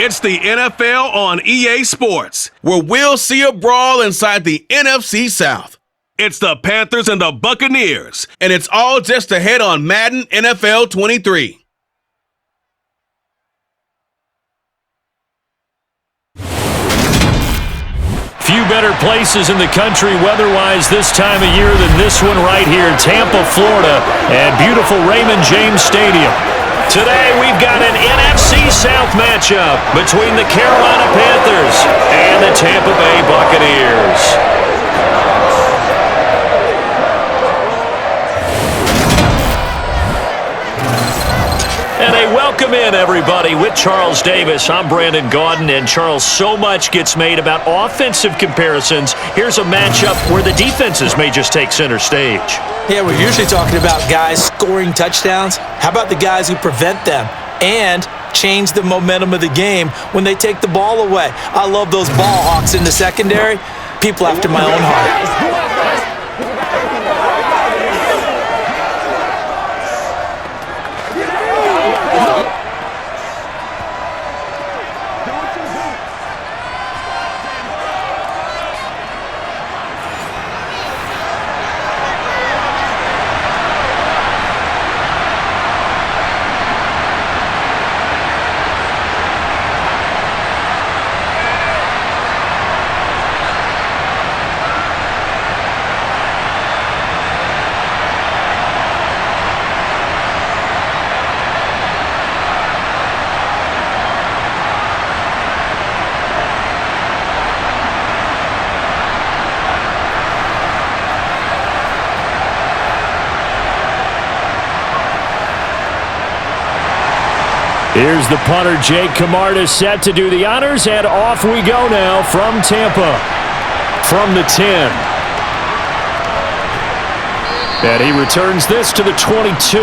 It's the NFL on EA Sports, where we'll see a brawl inside the NFC South. It's the Panthers and the Buccaneers, and it's all just ahead on Madden NFL 23. Few better places in the country weather-wise this time of year than this one right here in Tampa, Florida, at beautiful Raymond James Stadium. Today we've got an NFC South matchup between the Carolina Panthers and the Tampa Bay Buccaneers. And a welcome in, everybody, with Charles Davis. I'm Brandon Gaudin, and Charles, so much gets made about offensive comparisons. Here's a matchup where the defenses may just take center stage. Yeah, we're usually talking about guys scoring touchdowns. How about the guys who prevent them and change the momentum of the game when they take the ball away? I love those ball hawks in the secondary. People after my own heart. Here's the punter, Jake Camarda, set to do the honors, and off we go now from Tampa. From the 10. And he returns this to the 22.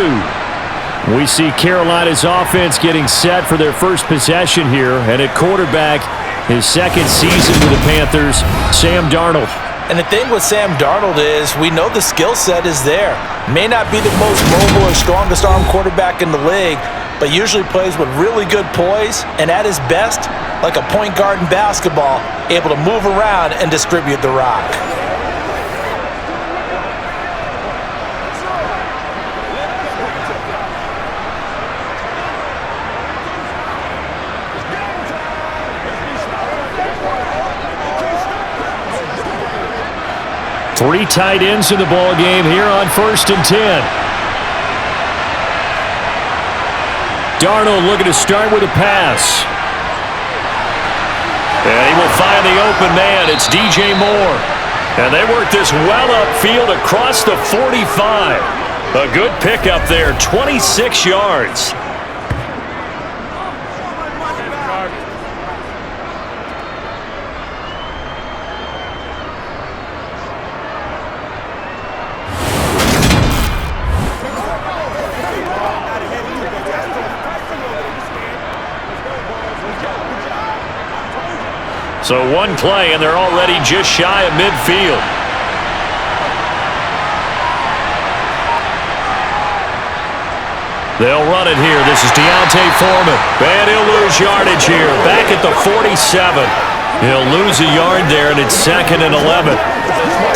We see Carolina's offense getting set for their first possession here, and at quarterback, his second season with the Panthers, Sam Darnold. And the thing with Sam Darnold is we know the skill set is there. May not be the most mobile or strongest arm quarterback in the league, but usually plays with really good poise and at his best, like a point guard in basketball, able to move around and distribute the rock. Three tight ends in the ball game here on 1st and 10. Darnold looking to start with a pass. And he will find the open man. It's DJ Moore. And they work this well upfield across the 45. A good pickup there, 26 yards. So one play, and they're already just shy of midfield. They'll run it here. This is Deontay Foreman. And he'll lose yardage here. Back at the 47. He'll lose a yard there, and it's 2nd and 11.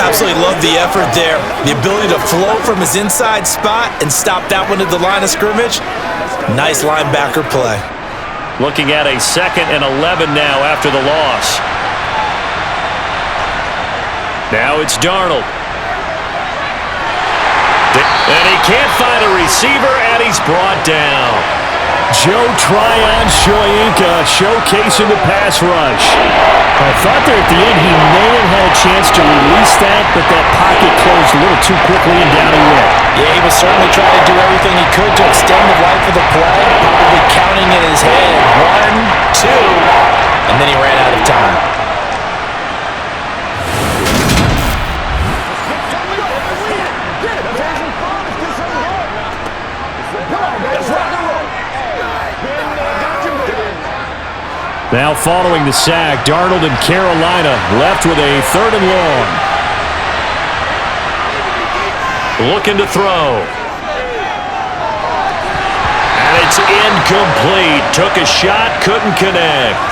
Absolutely love the effort there. The ability to flow from his inside spot and stop that one at the line of scrimmage. Nice linebacker play. Looking at a 2nd and 11 now after the loss. Now it's Darnold. And he can't find a receiver, and he's brought down. Joe Tryon-Shoyinka showcasing the pass rush. I thought there at the end he may have had a chance to release that, but that pocket closed a little too quickly and down he went. Yeah, he was certainly trying to do everything he could to extend the life of the play, probably counting in his head 1, 2, and then he ran out of time. Now following the sack, Darnold and Carolina left with a 3rd and long. Looking to throw. And It's incomplete. Took a shot, couldn't connect.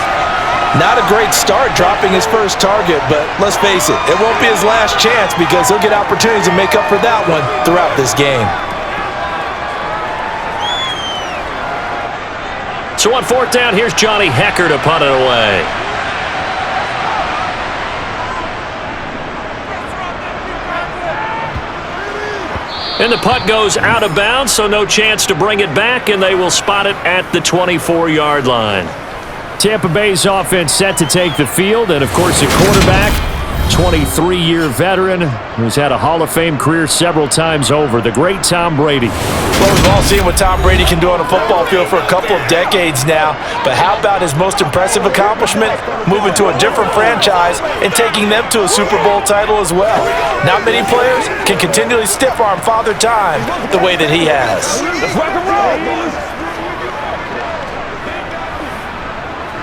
Not a great start dropping his first target, but let's face it, it won't be his last chance because he'll get opportunities to make up for that one throughout this game. So on fourth down, here's Johnny Hecker to punt it away. And the punt goes out of bounds, so no chance to bring it back, and they will spot it at the 24-yard line. Tampa Bay's offense set to take the field, and of course a quarterback, 23-year veteran who's had a Hall of Fame career several times over, the great Tom Brady. Well, we've all seen what Tom Brady can do on a football field for a couple of decades now, but how about his most impressive accomplishment? Moving to a different franchise and taking them to a Super Bowl title as well. Not many players can continually stiff-arm Father Time the way that he has. Let's rock and roll.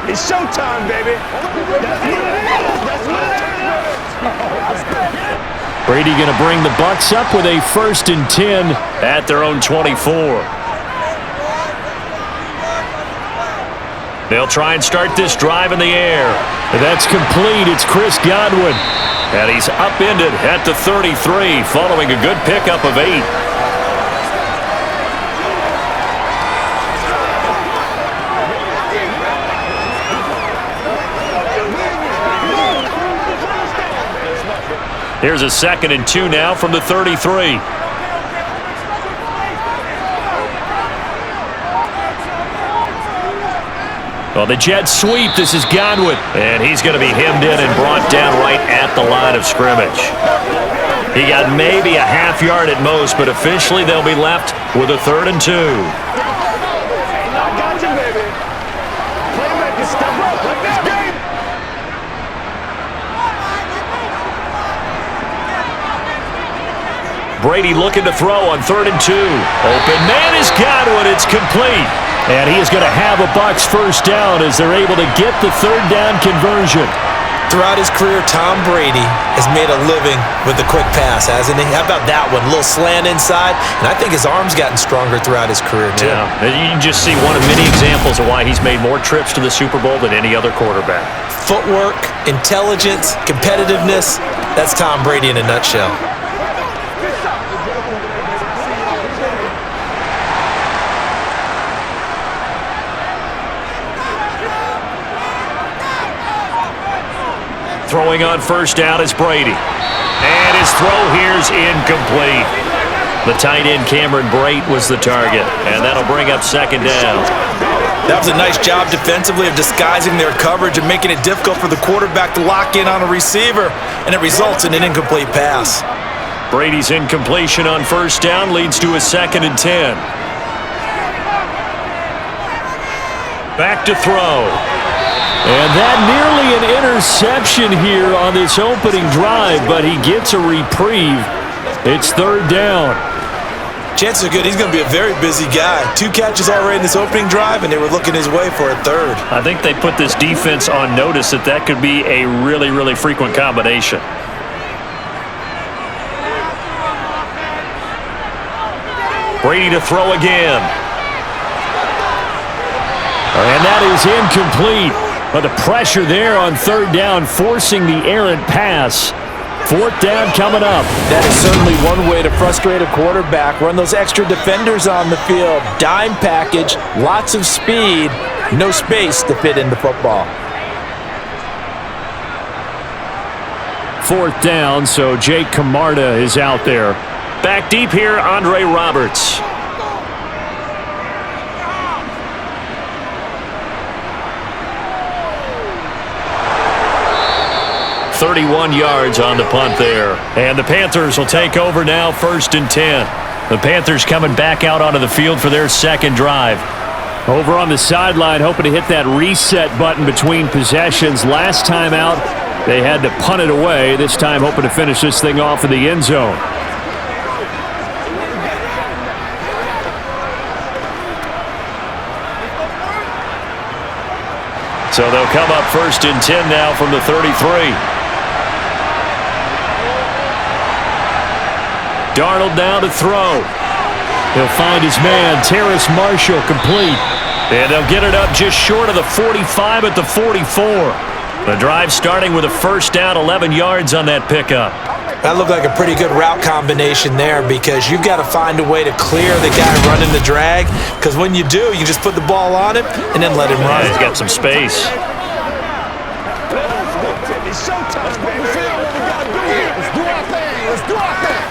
It's showtime, baby. Brady going to bring the BUCS up with a 1st and 10 at their own 24. They'll try and start this drive in the air. That's complete. It's Chris Godwin. And he's upended at the 33 following a good pickup of 8. Here's a 2nd and 2 now from the 33. Well, the jet sweep. This is Godwin. And he's going to be hemmed in and brought down right at the line of scrimmage. He got maybe a half yard at most, but officially they'll be left with a 3rd and 2. I got you, baby. Playmaker, step up. Like this game. Brady looking to throw on 3rd and 2. Open man is Godwin. It's complete. And he is going to have a BUCS first down as they're able to get the 3rd down conversion. Throughout his career, Tom Brady has made a living with the quick pass, hasn't he? How about that one? A little slant inside, and I think his arm's gotten stronger throughout his career, too. Yeah, you can just see one of many examples of why he's made more trips to the Super Bowl than any other quarterback. Footwork, intelligence, competitiveness, that's Tom Brady in a nutshell. Throwing on 1st down is Brady. And his throw here's incomplete. The tight end Cameron Brate was the target, and that'll bring up 2nd down. That was a nice job defensively of disguising their coverage and making it difficult for the quarterback to lock in on a receiver, and it results in an incomplete pass. Brady's incompletion on 1st down leads to a 2nd and 10. Back to throw. And that nearly an interception here on this opening drive, but he gets a reprieve. It's 3rd down. Chances are good he's going to be a very busy guy. 2 catches already in this opening drive, and they were looking his way for a 3rd. I think they put this defense on notice that could be a really, really frequent combination. Brady to throw again. And that is incomplete. But the pressure there on 3rd down, forcing the errant pass. 4th down coming up. That is certainly one way to frustrate a quarterback. Run those extra defenders on the field. Dime package, lots of speed, no space to fit into football. 4th down, so Jake Camarda is out there. Back deep here, Andre Roberts. 31 yards on the punt there. And the Panthers will take over now, 1st and 10. The Panthers coming back out onto the field for their 2nd drive. Over on the sideline, hoping to hit that reset button between possessions. Last time out, they had to punt it away. This time, hoping to finish this thing off in the end zone. So they'll come up 1st and 10 now from the 33. Darnold now to throw. He'll find his man, Terrace Marshall, complete. And they'll get it up just short of the 45 at the 44. The drive starting with a first down, 11 yards on that pickup. That looked like a pretty good route combination there because you've got to find a way to clear the guy running the drag, because when you do, you just put the ball on him and then let him run. He's got some space. It's showtime, baby. Let's do our thing. Let's do our thing.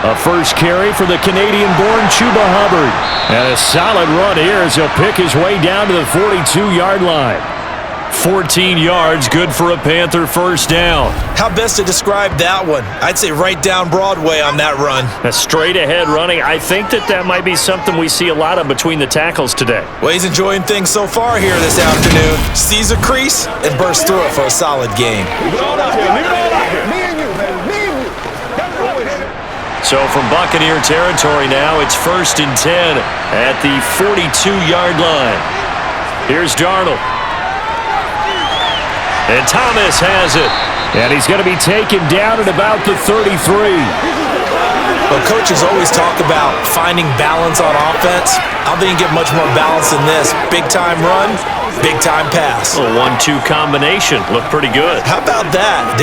A first carry for the Canadian-born Chuba Hubbard. And a solid run here as he'll pick his way down to the 42-yard line. 14 yards, good for a Panther first down. How best to describe that one? I'd say right down Broadway on that run. A straight-ahead running. I think that might be something we see a lot of between the tackles today. Well, he's enjoying things so far here this afternoon. Sees a crease and bursts through it for a solid game. Leave it all out here. Leave it all out here. Me and you, baby. Me and you. So from Buccaneer territory now, it's 1st and 10 at the 42-yard line. Here's Darnold. And Thomas has it. And he's going to be taken down at about the 33. Well, coaches always talk about finding balance on offense. I don't think you get much more balance than this. Big-time run, big-time pass. A 1-2 combination. Looked pretty good. How about that?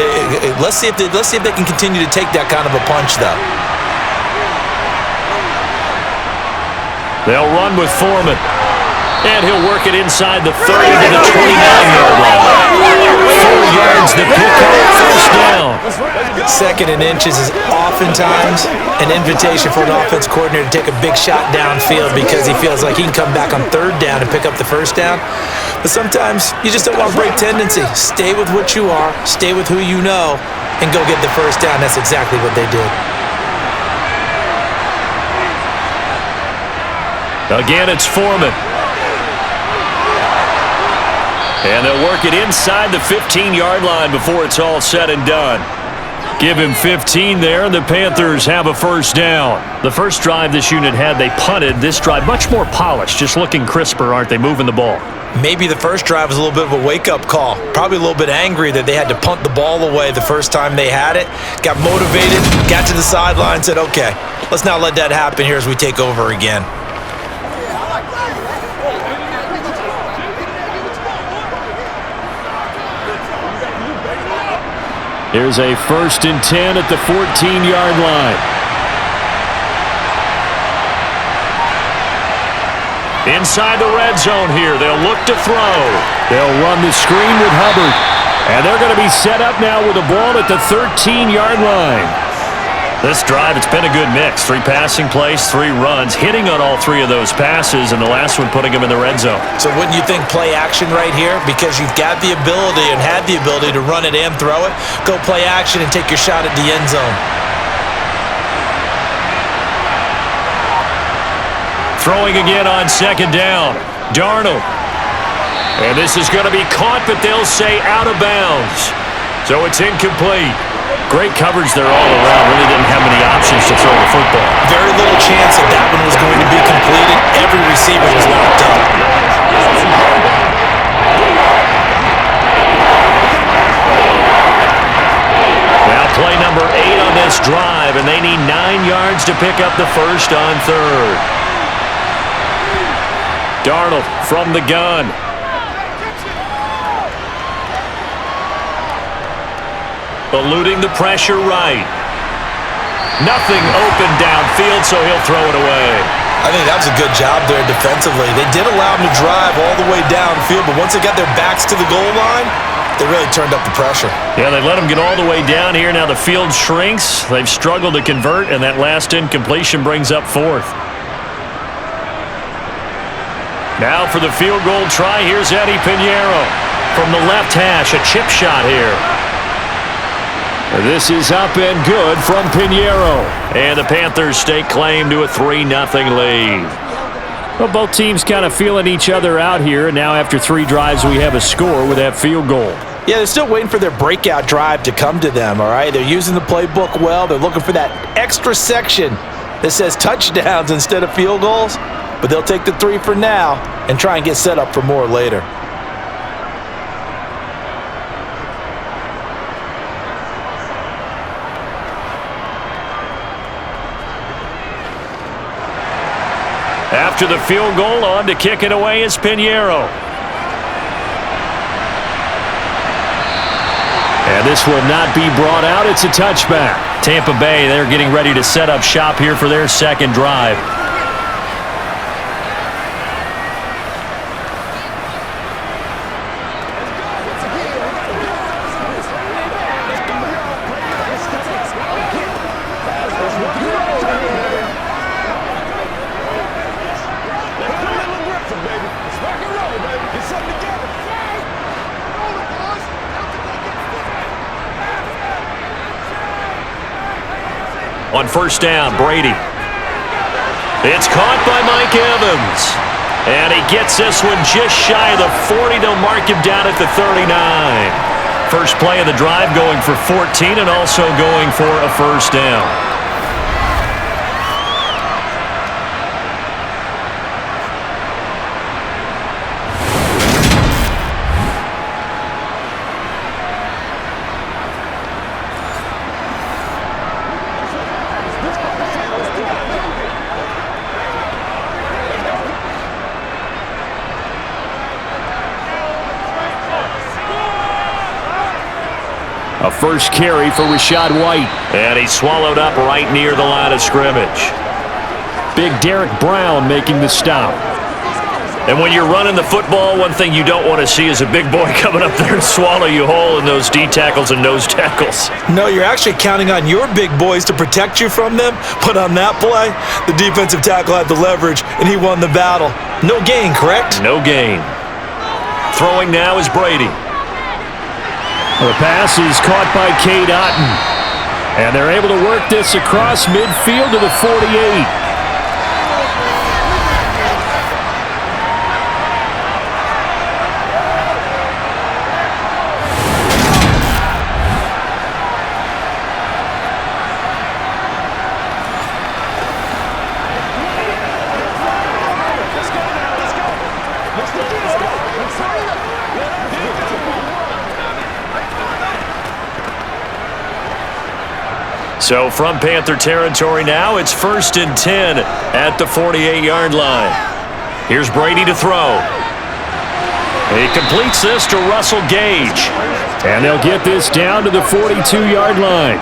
Let's see if they can continue to take that kind of a punch, though. They'll run with Foreman. And he'll work it inside the 30 to the 29-yard line. 4 yards to pick up, first down. 2nd and inches is oftentimes an invitation for an offense coordinator to take a big shot downfield because he feels like he can come back on 3rd down and pick up the first down. But sometimes you just don't want to break tendency. Stay with what you are, stay with who you know, and go get the first down. That's exactly what they did. Again, it's Foreman. And they'll work it inside the 15-yard line before it's all said and done. Give him 15 there, and the Panthers have a first down. The first drive this unit had, they punted. This drive, much more polished, just looking crisper, aren't they, moving the ball? Maybe the first drive was a little bit of a wake-up call. Probably a little bit angry that they had to punt the ball away the first time they had it. Got motivated, got to the sideline, said, okay, let's not let that happen here as we take over again. Here's a 1st and 10 at the 14-yard line. Inside the red zone here, they'll look to throw. They'll run the screen with Hubbard. And they're going to be set up now with the ball at the 13-yard line. This drive, it's been a good mix. 3 passing plays, 3 runs, hitting on all 3 of those passes, and the last one putting them in the red zone. So wouldn't you think play action right here? Because you've got the ability and had the ability to run it and throw it. Go play action and take your shot at the end zone. Throwing again on 2nd down. Darnold. And this is going to be caught, but they'll say out of bounds. So it's incomplete. Great coverage there all around. Really didn't have many options to throw the football. Very little chance that that one was going to be completed. Every receiver was knocked up. Now play number 8 on this drive, and they need 9 yards to pick up the first on 3rd. Darnold from the gun. Eluding the pressure right. Nothing open downfield, so he'll throw it away. I think that was a good job there defensively. They did allow him to drive all the way downfield, but once they got their backs to the goal line, they really turned up the pressure. Yeah, they let him get all the way down here. Now the field shrinks. They've struggled to convert, and that last incompletion brings up 4th. Now for the field goal try, here's Eddie Pinheiro. From the left hash, a chip shot here. This is up and good from Pinheiro. And the Panthers stake claim to a 3-0 lead. Well, both teams kind of feeling each other out here. And now after 3 drives, we have a score with that field goal. Yeah, they're still waiting for their breakout drive to come to them, all right? They're using the playbook well. They're looking for that extra section that says touchdowns instead of field goals. But they'll take the 3 for now and try and get set up for more later. After the field goal, on to kick it away is Pinheiro. And this will not be brought out. It's a touchback. Tampa Bay, they're getting ready to set up shop here for their second drive. On first down, Brady. It's caught by Mike Evans. And he gets this one just shy of the 40. They'll mark him down at the 39. First play of the drive going for 14 and also going for a first down. A first carry for Rachaad White. And he's swallowed up right near the line of scrimmage. Big Derek Brown making the stop. And when you're running the football, one thing you don't want to see is a big boy coming up there and swallow you whole in those D tackles and nose tackles. No, you're actually counting on your big boys to protect you from them. But on that play, the defensive tackle had the leverage, and he won the battle. No gain, correct? No gain. Throwing now is Brady. The pass is caught by Cade Otton. And they're able to work this across midfield to the 48. So from Panther territory now, it's 1st and 10 at the 48-yard line. Here's Brady to throw. He completes this to Russell Gage. And they'll get this down to the 42-yard line.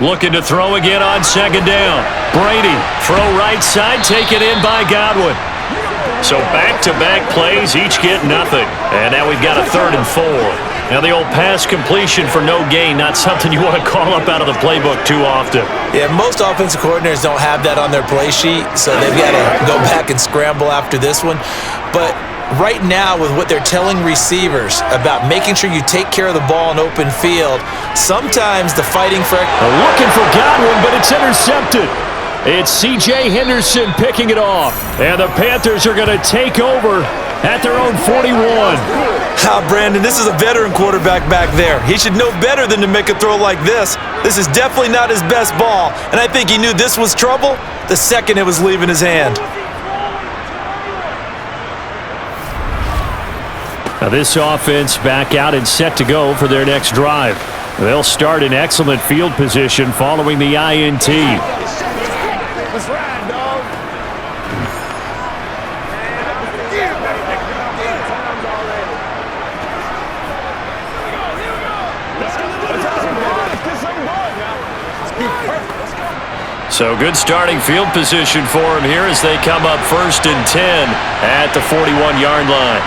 Looking to throw again on second down. Brady, throw right side, taken in by Godwin. So back-to-back plays, each get nothing. And now we've got a 3rd and 4. Now the old pass completion for no gain, not something you want to call up out of the playbook too often. Yeah, most offensive coordinators don't have that on their play sheet, so they've got to go back and scramble after this one. But right now, with what they're telling receivers about making sure you take care of the ball in open field, sometimes the fighting for... Looking for Godwin, but it's intercepted. It's C.J. Henderson picking it off. And the Panthers are going to take over at their own 41. Brandon, this is a veteran quarterback back there. He should know better than to make a throw like this. This is definitely not his best ball, and I think he knew this was trouble the second it was leaving his hand. Now this offense back out and set to go for their next drive. They'll start in excellent field position following the INT. Let's ride, dog. So good starting field position for him here as they come up 1st and 10 at the 41-yard line.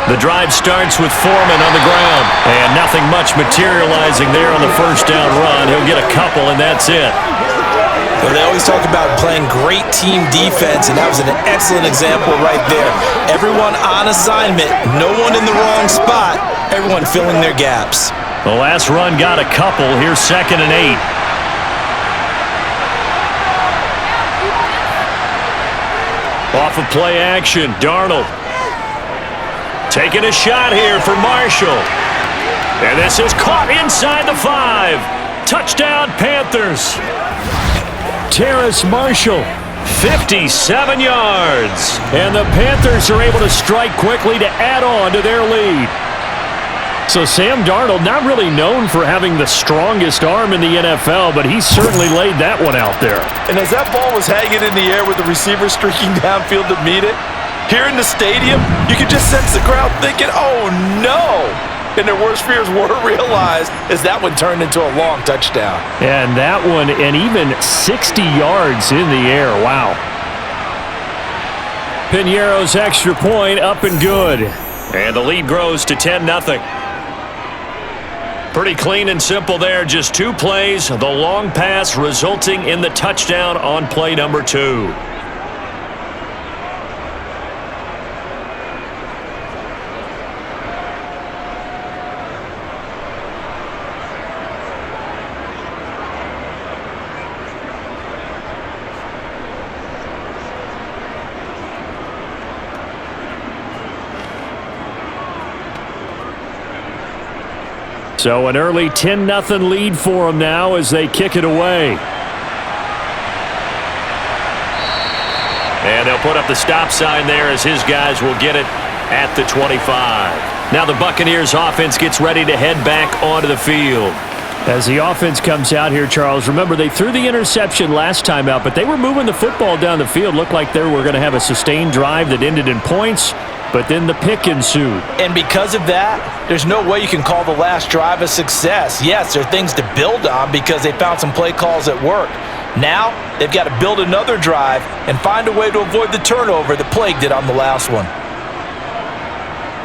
The drive starts with Foreman on the ground, and nothing much materializing there on the first down run. He'll get a couple, and that's it. Well, they always talk about playing great team defense, and that was an excellent example right there. Everyone on assignment, no one in the wrong spot, everyone filling their gaps. The last run got a couple. Here's 2nd and 8. Off of play action, Darnold. Taking a shot here for Marshall. And this is caught inside the 5. Touchdown, Panthers. Terrace Marshall. 57 yards. And the Panthers are able to strike quickly to add on to their lead. So Sam Darnold, not really known for having the strongest arm in the NFL, but he certainly laid that one out there. And as that ball was hanging in the air with the receiver streaking downfield to meet it, here in the stadium, you could just sense the crowd thinking, oh no! And their worst fears were realized as that one turned into a long touchdown. And that one, and even 60 yards in the air. Wow. Piñeiro's extra point up and good. And the lead grows to 10-0. Pretty clean and simple there. Just 2 plays. The long pass resulting in the touchdown on play number 2. So an early 10-0 lead for them now as they kick it away. And they'll put up the stop sign there as his guys will get it at the 25. Now the Buccaneers offense gets ready to head back onto the field. As the offense comes out here, Charles, remember they threw the interception last time out, but they were moving the football down the field. Looked like they were going to have a sustained drive that ended in points, but then the pick ensued. And because of that, there's no way you can call the last drive a success. Yes, there are things to build on because they found some play calls that work. Now, they've got to build another drive and find a way to avoid the turnover that plagued it on the last one.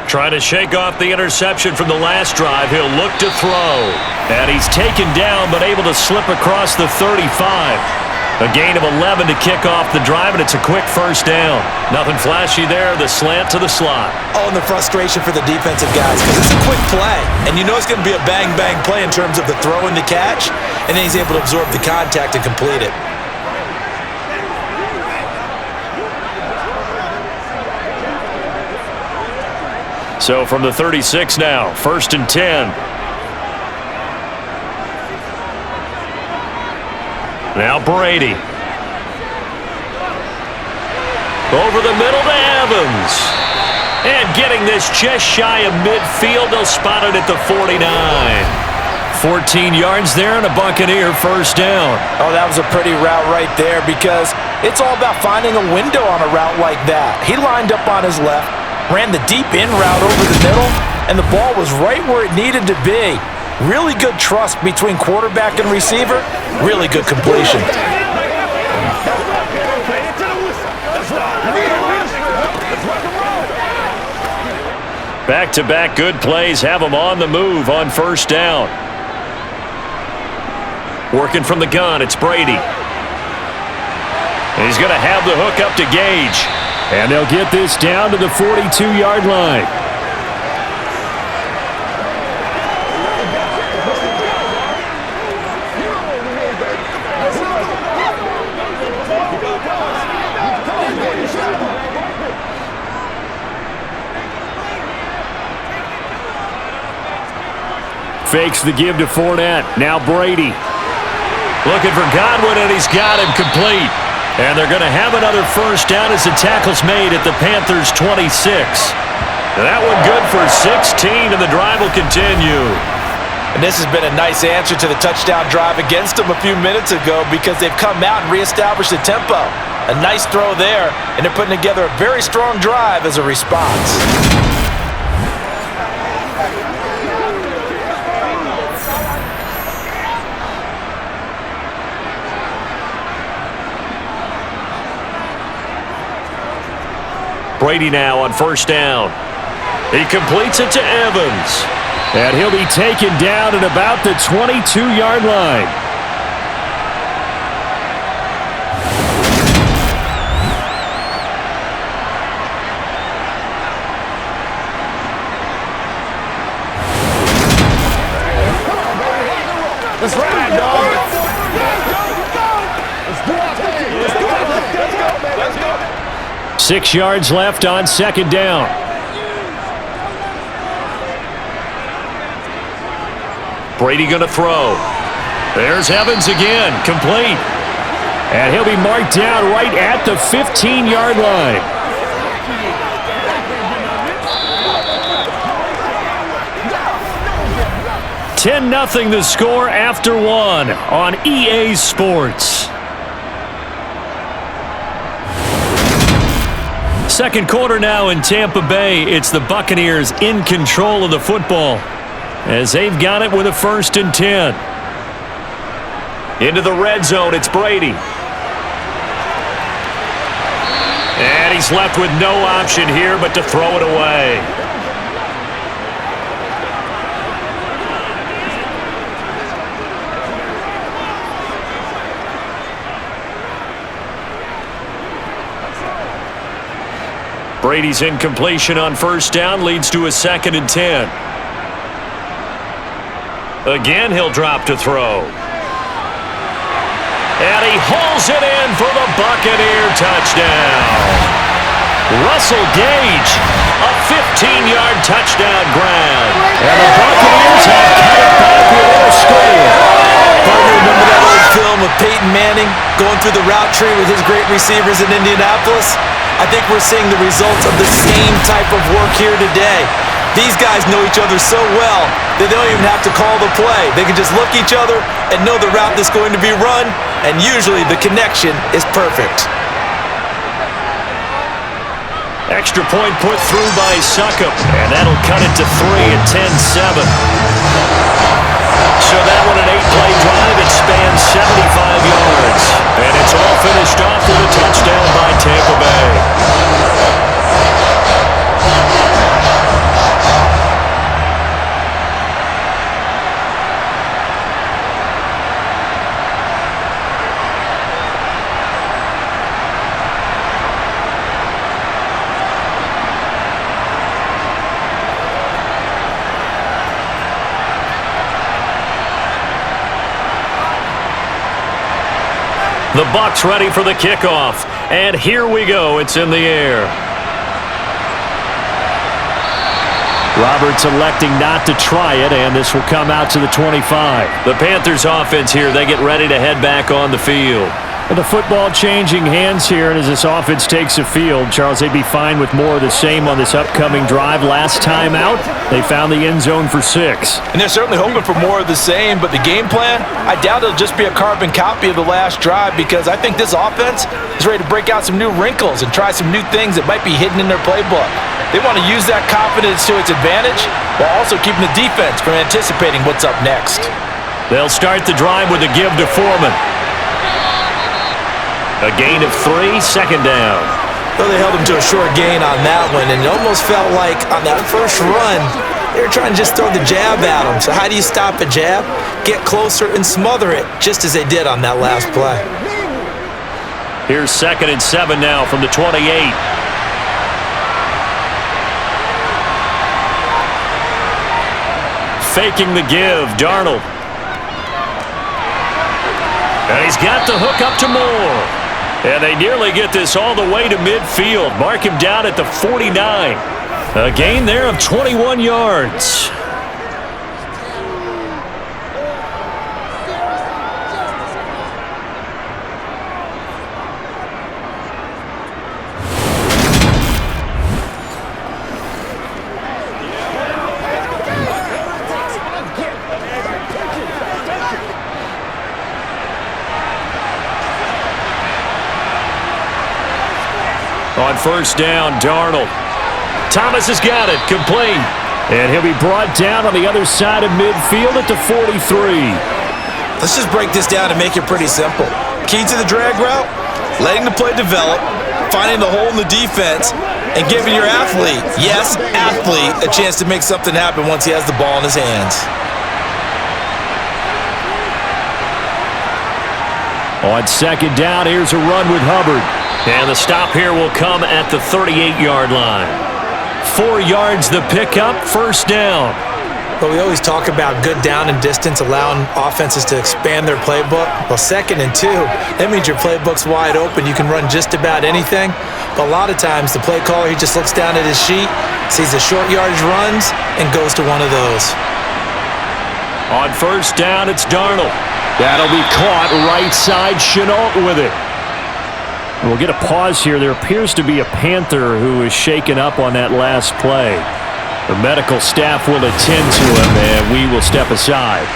Trying to shake off the interception from the last drive. He'll look to throw. And he's taken down but able to slip across the 35. A gain of 11 to kick off the drive, and it's a quick first down. Nothing flashy there. The slant to the slot. Oh, and the frustration for the defensive guys because it's a quick play. And you know it's going to be a bang-bang play in terms of the throw and the catch. And then he's able to absorb the contact and complete it. So from the 36 now, 1st and 10. Now Brady. Over the middle to Evans. And getting this just shy of midfield, they'll spot it at the 49. 14 yards there and a Buccaneer first down. Oh, that was a pretty route right there because it's all about finding a window on a route like that. He lined up on his left, ran the deep in route over the middle, and the ball was right where it needed to be. Really good trust between quarterback and receiver. Really good completion. Back-to-back good plays have them on the move on first down. Working from the gun, it's Brady. And he's going to have the hook up to Gage. And they'll get this down to the 42-yard line. Fakes the give to Fournette. Now Brady. Looking for Godwin, and he's got him complete. And they're going to have another first down as the tackle's made at the Panthers' 26. That one good for 16, and the drive will continue. And this has been a nice answer to the touchdown drive against them a few minutes ago because they've come out and reestablished the tempo. A nice throw there, and they're putting together a very strong drive as a response. Brady now on first down. He completes it to Evans. And he'll be taken down at about the 22-yard line. Let's ride, dog. Let's do our thing. Let's do our thing. Let's go, baby. Let's go. 6 yards left on second down. Brady going to throw. There's Evans again, complete. And he'll be marked down right at the 15-yard line. 10-0 the score after one on EA Sports. Second quarter now in Tampa Bay. It's the Buccaneers in control of the football as they've got it with a 1st and 10. Into the red zone, it's Brady. And he's left with no option here but to throw it away. Brady's incompletion on 1st down leads to a 2nd and 10. Again, he'll drop to throw. And he hauls it in for the Buccaneer touchdown. Russell Gage, a 15-yard touchdown grab. And the Buccaneers have cut it back with a score. Partner, remember that old film of Peyton Manning going through the route tree with his great receivers in Indianapolis? I think we're seeing the results of the same type of work here today. These guys know each other so well that they don't even have to call the play. They can just look each other and know the route that's going to be run, and usually the connection is perfect. Extra point put through by Succop, and that'll cut it to 3 at 10-7. So that one, an 8-play drive, it spans 75 yards. And it's all finished off with a touchdown by Tampa Bay. The Bucs ready for the kickoff. And here we go. It's in the air. Roberts electing not to try it, and this will come out to the 25. The Panthers offense here, they get ready to head back on the field. With the football changing hands here, and as this offense takes the field, Charles, they'd be fine with more of the same on this upcoming drive. Last time out, they found the end zone for 6. And they're certainly hoping for more of the same, but the game plan, I doubt it'll just be a carbon copy of the last drive, because I think this offense is ready to break out some new wrinkles and try some new things that might be hidden in their playbook. They want to use that confidence to its advantage while also keeping the defense from anticipating what's up next. They'll start the drive with a give to Foreman. A gain of 3, 2nd down. Well, they held him to a short gain on that one, and it almost felt like on that first run, they were trying to just throw the jab at him. So how do you stop a jab? Get closer and smother it, just as they did on that last play. Here's 2nd and 7 now from the 28. Faking the give, Darnold. And he's got the hook up to Moore. And they nearly get this all the way to midfield. Mark him down at the 49. A gain there of 21 yards. On 1st down, Darnold. Thomas has got it, complete. And he'll be brought down on the other side of midfield at the 43. Let's just break this down and make it pretty simple. Key to the drag route, letting the play develop, finding the hole in the defense, and giving your athlete, yes, athlete, a chance to make something happen once he has the ball in his hands. On 2nd down, here's a run with Hubbard. And the stop here will come at the 38-yard line. 4 yards the pickup, 1st down. But we always talk about good down and distance, allowing offenses to expand their playbook. Well, 2nd and 2, that means your playbook's wide open. You can run just about anything. But a lot of times, the play caller, he just looks down at his sheet, sees the short yardage runs, and goes to one of those. On 1st down, it's Darnold. That'll be caught right side. Chenault with it. We'll get a pause here. There appears to be a Panther who is shaken up on that last play. The medical staff will attend to him, and we will step aside.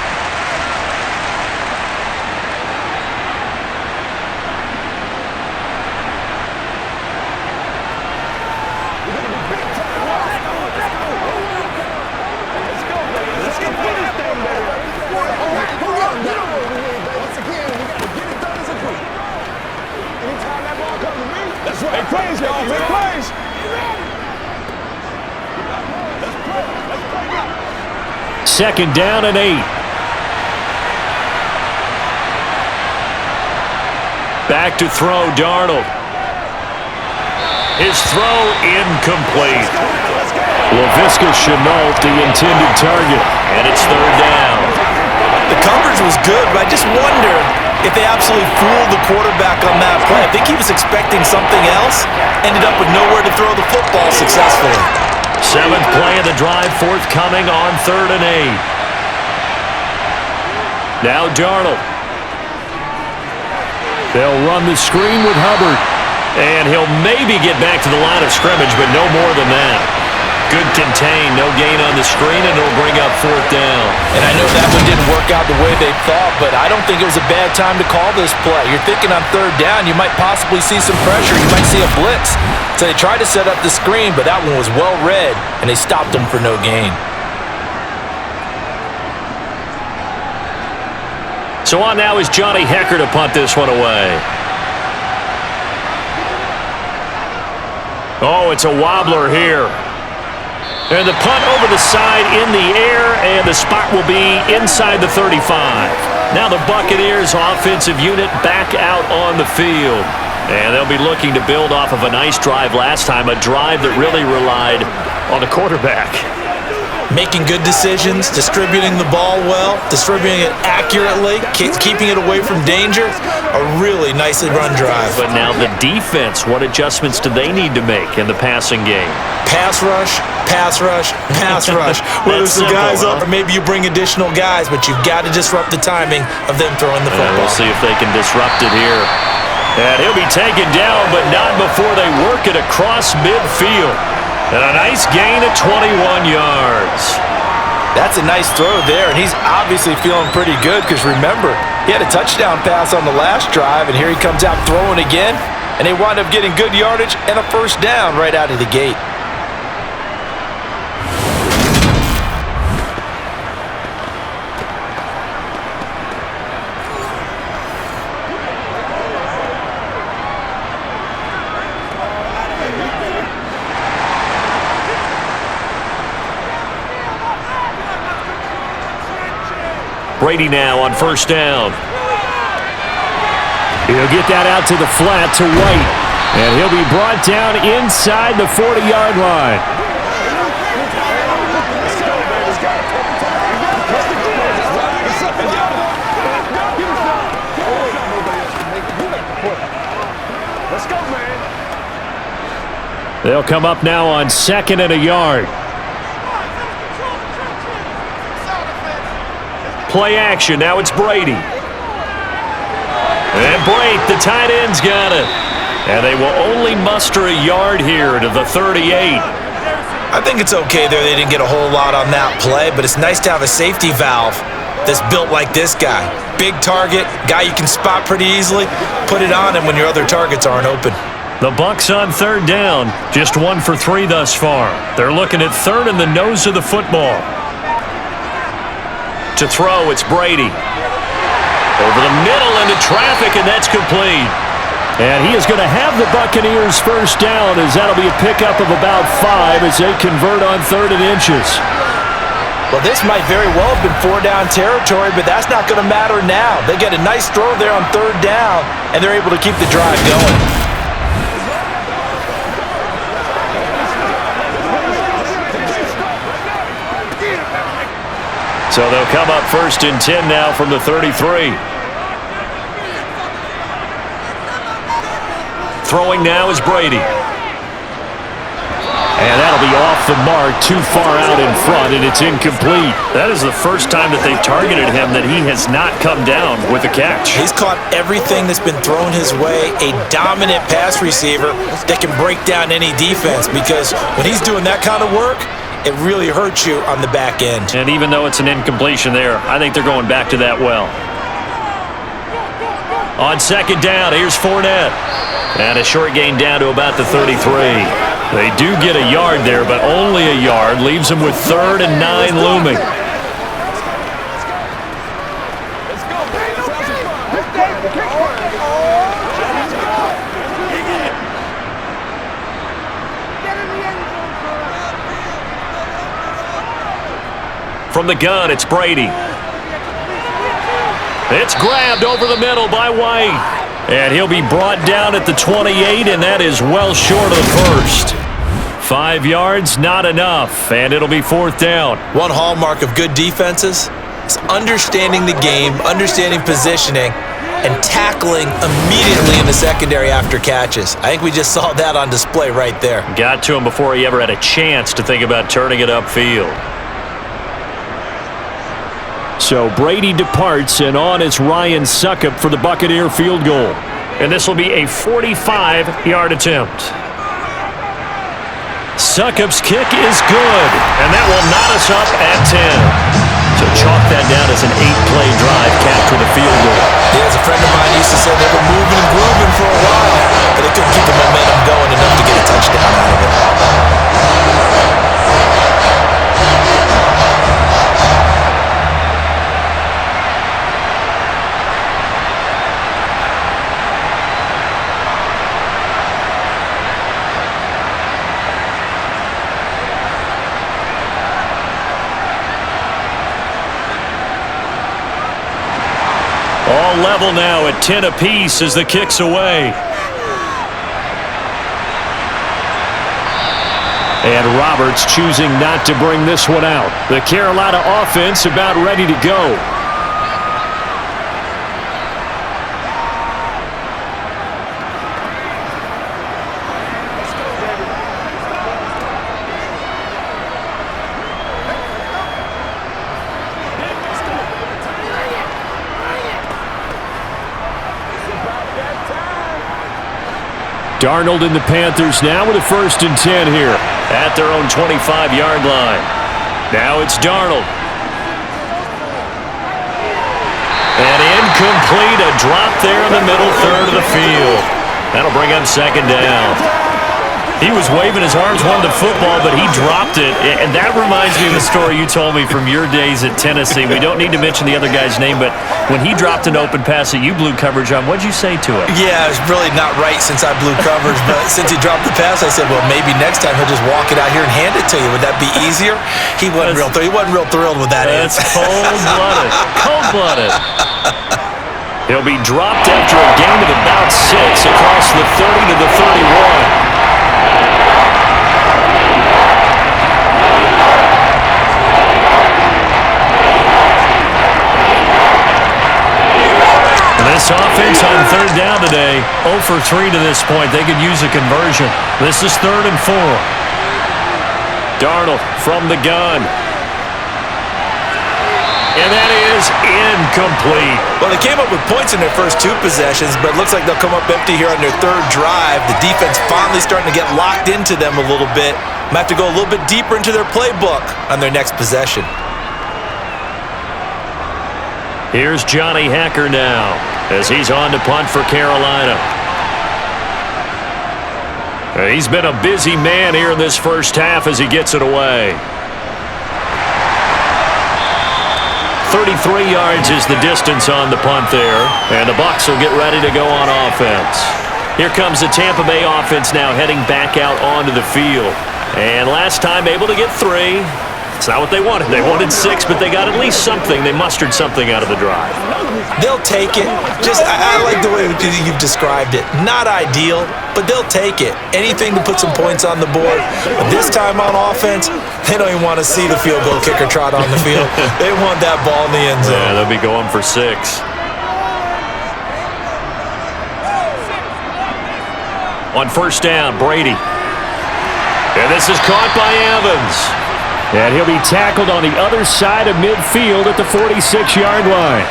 Second down and 8. Back to throw, Darnold. His throw incomplete. Laviska Chenault, the intended target, and it's third down. The coverage was good, but I just wonder if they absolutely fooled the quarterback on that play. I think he was expecting something else, ended up with nowhere to throw the football successfully. 7th play of the drive, forthcoming on 3rd and 8. Now Darnold. They'll run the screen with Hubbard. And he'll maybe get back to the line of scrimmage, but no more than that. Good contain, no gain on the screen, and it'll bring up 4th down. And I know that one didn't work out the way they thought, but I don't think it was a bad time to call this play. You're thinking on 3rd down, you might possibly see some pressure. You might see a blitz. So they tried to set up the screen, but that one was well read, and they stopped him for no gain. So on now is Johnny Hecker to punt this one away. Oh, it's a wobbler here. And the punt over the side in the air, and the spot will be inside the 35. Now the Buccaneers offensive unit back out on the field. And they'll be looking to build off of a nice drive last time, a drive that really relied on the quarterback. Making good decisions, distributing the ball well, distributing it accurately, keeping it away from danger. A really nicely run drive. But now the defense, what adjustments do they need to make in the passing game? Pass rush, pass rush, pass rush. Whether some guys up or maybe you bring additional guys, but you've got to disrupt the timing of them throwing the football. We'll see if they can disrupt it here. And he'll be taken down, but not before they work it across midfield. And a nice gain of 21 yards. That's a nice throw there, and he's obviously feeling pretty good because remember, he had a touchdown pass on the last drive, and here he comes out throwing again, and they wind up getting good yardage and a first down right out of the gate. Brady now on first down. He'll get that out to the flat to White. And he'll be brought down inside the 40-yard line. They'll come up now on 2nd and a yard. Play action, now it's Brady. And Brate, the tight end's got it. And they will only muster a yard here to the 38. I think it's okay there. They didn't get a whole lot on that play, but it's nice to have a safety valve that's built like this guy. Big target, guy you can spot pretty easily. Put it on him when your other targets aren't open. The Bucs on 3rd down, just 1 for 3 thus far. They're looking at 3rd in the nose of the football. To throw, it's Brady. Over the middle into traffic, and that's complete. And he is going to have the Buccaneers first down, as that'll be a pickup of about 5 as they convert on 3rd and inches. Well, this might very well have been 4-down territory, but that's not going to matter now. They get a nice throw there on 3rd down, and they're able to keep the drive going. So they'll come up 1st and 10 now from the 33. Throwing now is Brady. And that'll be off the mark, too far out in front, and it's incomplete. That is the first time that they've targeted him that he has not come down with a catch. He's caught everything that's been thrown his way. A dominant pass receiver that can break down any defense, because when he's doing that kind of work, it really hurts you on the back end. And even though it's an incompletion there, I think they're going back to that well. On second down, here's Fournette. And a short gain down to about the 33. They do get a yard there, but only a yard. Leaves them with 3rd and 9 looming. From the gun, it's Brady. It's grabbed over the middle by White. And he'll be brought down at the 28, and that is well short of the first. 5 yards, not enough, and it'll be 4th down. One hallmark of good defenses is understanding the game, understanding positioning, and tackling immediately in the secondary after catches. I think we just saw that on display right there. Got to him before he ever had a chance to think about turning it upfield. So Brady departs, and on is Ryan Succop for the Buccaneer field goal. And this will be a 45-yard attempt. Succop's kick is good, and that will knot us up at 10. So chalk that down as an 8-play drive capped with a field goal. Yeah, as a friend of mine used to say, they were moving and grooving for a while, but they couldn't keep the momentum going enough to get a touchdown out of it. All level now at 10 apiece as the kick's away. And Roberts choosing not to bring this one out. The Carolina offense about ready to go. Darnold and the Panthers now with a 1st and 10 here. At their own 25-yard line. Now it's Darnold. And incomplete, a drop there in the middle third of the field. That'll bring up 2nd down. He was waving his arms, wanted the football, but he dropped it. And that reminds me of the story you told me from your days at Tennessee. We don't need to mention the other guy's name, but when he dropped an open pass that you blew coverage on, what'd you say to it? Yeah, it's really not right since I blew coverage, but since he dropped the pass, I said, well, maybe next time he'll just walk it out here and hand it to you. Would that be easier? He wasn't real thrilled with that. That's cold-blooded. Cold-blooded. He'll be dropped after a gain of about 6 across the 30 to the 31. This offense on 3rd down today, 0 for 3 to this point. They could use a conversion. This is 3rd and 4. Darnold from the gun. And that is incomplete. Well, they came up with points in their first 2 possessions, but it looks like they'll come up empty here on their 3rd drive. The defense finally starting to get locked into them a little bit. Might have to go a little bit deeper into their playbook on their next possession. Here's Johnny Hacker now as he's on to punt for Carolina. He's been a busy man here in this first half as he gets it away. 33 yards is the distance on the punt there, and the Bucs will get ready to go on offense. Here comes the Tampa Bay offense now heading back out onto the field. And last time able to get 3. It's not what they wanted. They wanted 6, but they got at least something. They mustered something out of the drive. They'll take it. I like the way you've described it. Not ideal, but they'll take it. Anything to put some points on the board. But this time on offense, they don't even want to see the field goal kicker trot on the field. They want that ball in the end zone. Yeah, they'll be going for 6. On 1st down, Brady. And this is caught by Evans. And he'll be tackled on the other side of midfield at the 46-yard line.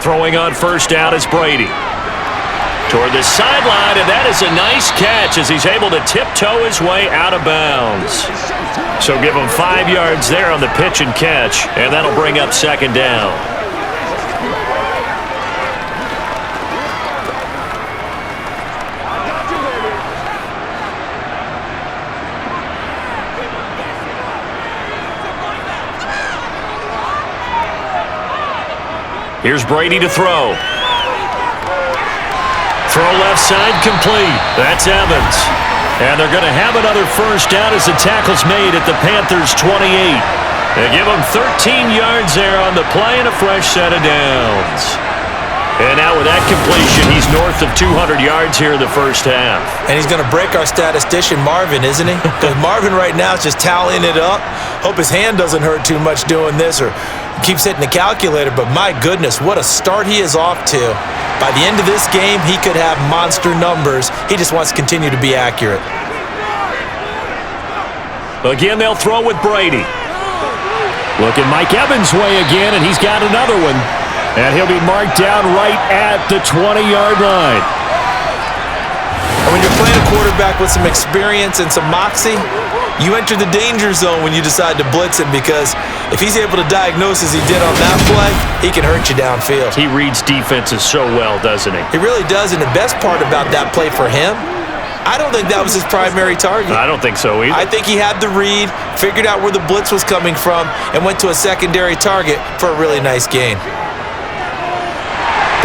Throwing on first down is Brady. Toward the sideline, and that is a nice catch as he's able to tiptoe his way out of bounds. So give him 5 yards there on the pitch and catch, and that'll bring up second down. Here's Brady to throw. Throw left side complete. That's Evans. And they're going to have another first down as the tackle's made at the Panthers' 28. They give him 13 yards there on the play and a fresh set of downs. And now with that completion, he's north of 200 yards here in the first half. And he's going to break our statistician, Marvin, isn't he? Because Marvin right now is just tallying it up. Hope his hand doesn't hurt too much doing this or keeps hitting the calculator. But my goodness, what a start he is off to. By the end of this game, he could have monster numbers. He just wants to continue to be accurate. Again, they'll throw with Brady. Looking Mike Evans' way again, and he's got another one. And he'll be marked down right at the 20-yard line. And when you're playing a quarterback with some experience and some moxie, you enter the danger zone when you decide to blitz him, because if he's able to diagnose as he did on that play, he can hurt you downfield. He reads defenses so well, doesn't he? He really does, and the best part about that play for him, I don't think that was his primary target. I don't think so either. I think he had the read, figured out where the blitz was coming from, and went to a secondary target for a really nice gain.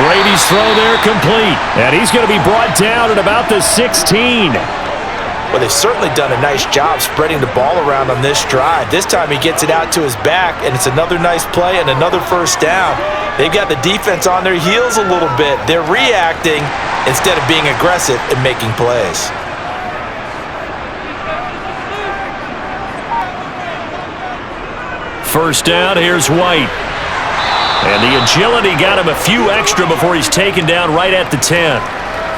Brady's throw there complete. And he's going to be brought down at about the 16. Well, they've certainly done a nice job spreading the ball around on this drive. This time he gets it out to his back, and it's another nice play and another first down. They've got the defense on their heels a little bit. They're reacting instead of being aggressive and making plays. First down, here's White. And the agility got him a few extra before he's taken down right at the 10.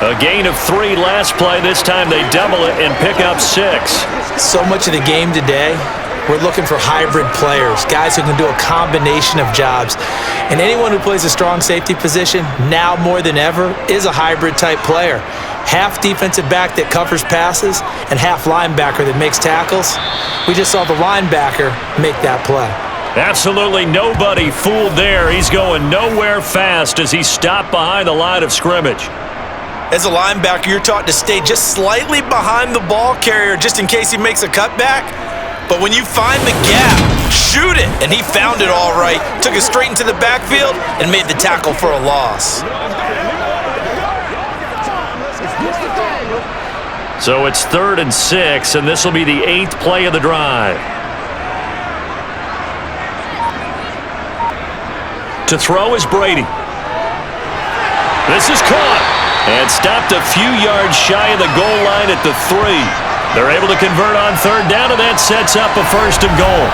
A gain of 3 last play. This time they double it and pick up 6. So much of the game today, we're looking for hybrid players, guys who can do a combination of jobs. And anyone who plays a strong safety position, now more than ever, is a hybrid type player. Half defensive back that covers passes and half linebacker that makes tackles. We just saw the linebacker make that play. Absolutely nobody fooled there. He's going nowhere fast as he stopped behind the line of scrimmage. As a linebacker, you're taught to stay just slightly behind the ball carrier just in case he makes a cutback. But when you find the gap, shoot it. And he found it all right. Took it straight into the backfield and made the tackle for a loss. So it's 3rd and 6, and this will be the 8th play of the drive. To throw is Brady. This is caught and stopped a few yards shy of the goal line at the 3. They're able to convert on 3rd down, and that sets up a 1st and goal.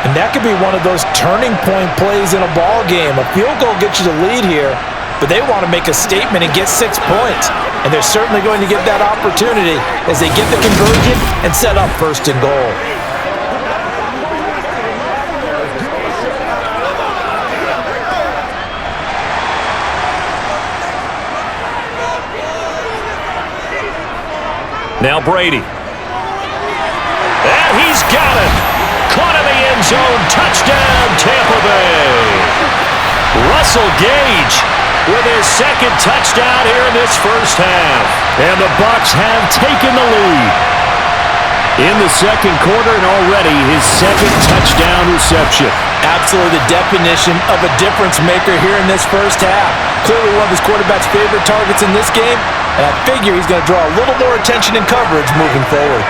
And that could be one of those turning point plays in a ball game. A field goal gets you the lead here, but they want to make a statement and get 6 points. And they're certainly going to get that opportunity as they get the conversion and set up 1st and goal. Now Brady. And he's got it. Caught in the end zone. Touchdown, Tampa Bay. Russell Gage with his 2nd touchdown here in this first half. And the Bucs have taken the lead in the 2nd quarter, and already his 2nd touchdown reception. Absolutely the definition of a difference maker here in this first half. Clearly one of his quarterback's favorite targets in this game, and I figure he's going to draw a little more attention and coverage moving forward.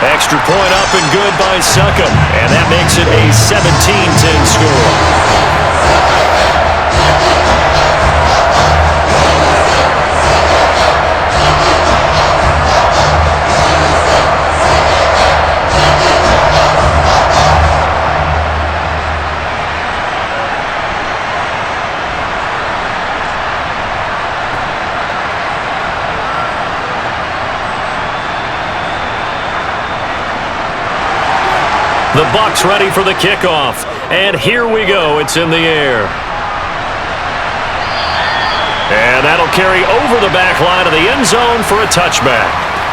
Extra point up and good by Succop. And that makes it a 17-10 score. The BUCS ready for the kickoff. And here we go. It's in the air. And that'll carry over the back line of the end zone for a touchback.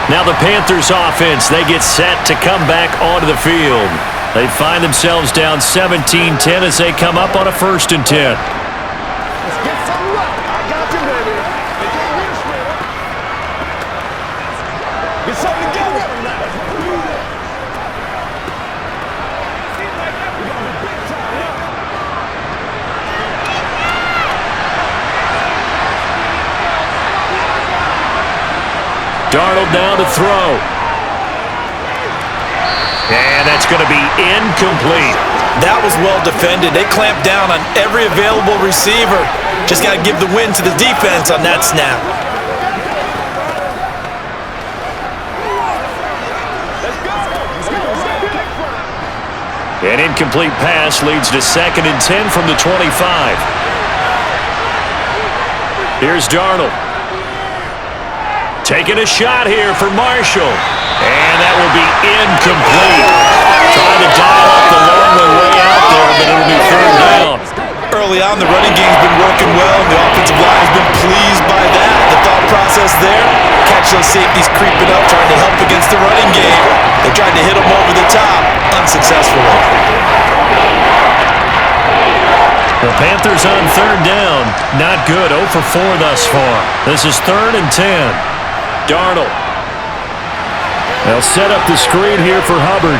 Now the Panthers offense, they get set to come back onto the field. They find themselves down 17-10 as they come up on a 1st and 10. Let's get something right. I got you, baby. Get something together. Darnold now to throw. And that's going to be incomplete. That was well defended. They clamped down on every available receiver. Just got to give the win to the defense on that snap. An incomplete pass leads to 2nd and 10 from the 25. Here's Darnold. Taking a shot here for Marshall. And that will be incomplete. Trying to dial up the long way out there, but it'll be 3rd down. Early on, the running game's been working well, and the offensive line has been pleased by that. The thought process there, catch those safeties creeping up, trying to help against the running game. They tried to hit them over the top, unsuccessfully. The Panthers on 3rd down. Not good. 0 for 4 thus far. This is 3rd and 10. Darnold. They'll set up the screen here for Hubbard.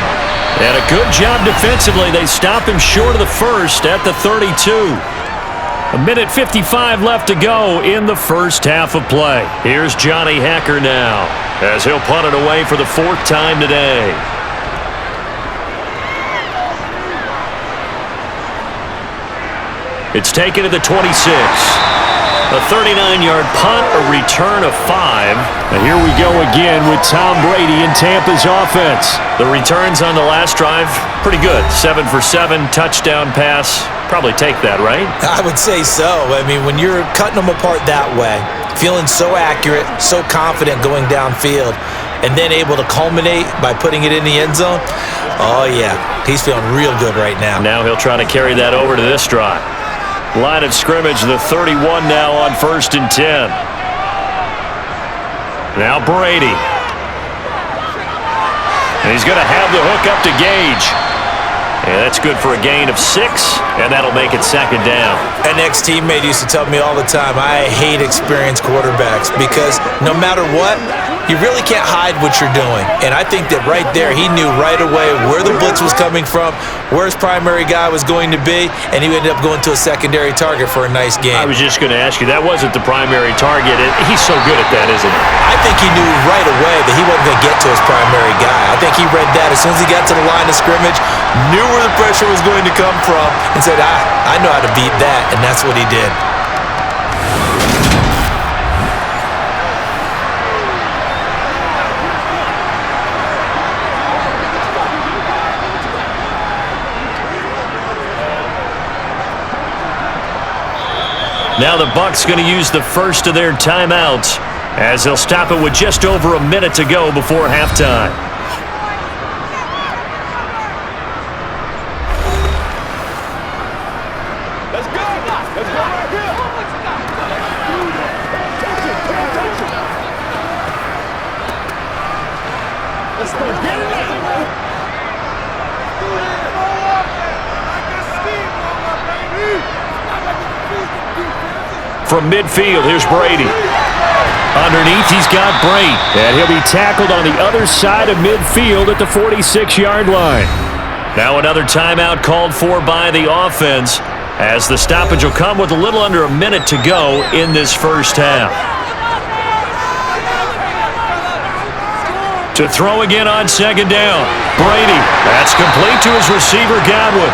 And a good job defensively. They stop him short of the 1st at the 32. 1:55 left to go in the 1st half of play. Here's Johnny Hekker now as he'll punt it away for the 4th time today. It's taken to the 26. A 39-yard punt, a return of 5. And here we go again with Tom Brady and Tampa's offense. The returns on the last drive, pretty good. 7 for 7, touchdown pass. Probably take that, right? I would say so. I mean, when you're cutting them apart that way, feeling so accurate, so confident going downfield, and then able to culminate by putting it in the end zone, oh, yeah, he's feeling real good right now. Now he'll try to carry that over to this drive. Line of scrimmage, the 31 now on 1st and 10. Now Brady. And he's going to have the hook up to Gage. And that's good for a gain of 6, and that'll make it 2nd down. An ex-teammate used to tell me all the time, I hate experienced quarterbacks because no matter what, you really can't hide what you're doing. And I think that right there, he knew right away where the blitz was coming from, where his primary guy was going to be, and he ended up going to a secondary target for a nice game. I was just going to ask you, that wasn't the primary target. He's so good at that, isn't he? I think he knew right away that he wasn't going to get to his primary guy. I think he read that as soon as he got to the line of scrimmage, knew where the pressure was going to come from, and said, I know how to beat that, and that's what he did. Now the BUCS going to use the first of their timeouts as they'll stop it with just over a minute to go before halftime. Let's go. Let's go right here. Let's go. Get it. From midfield, here's Brady. Underneath, he's got Brate. And he'll be tackled on the other side of midfield at the 46-yard line. Now another timeout called for by the offense as the stoppage will come with a little under a minute to go in this first half. To throw again on second down. Brady. That's complete to his receiver, Godwin.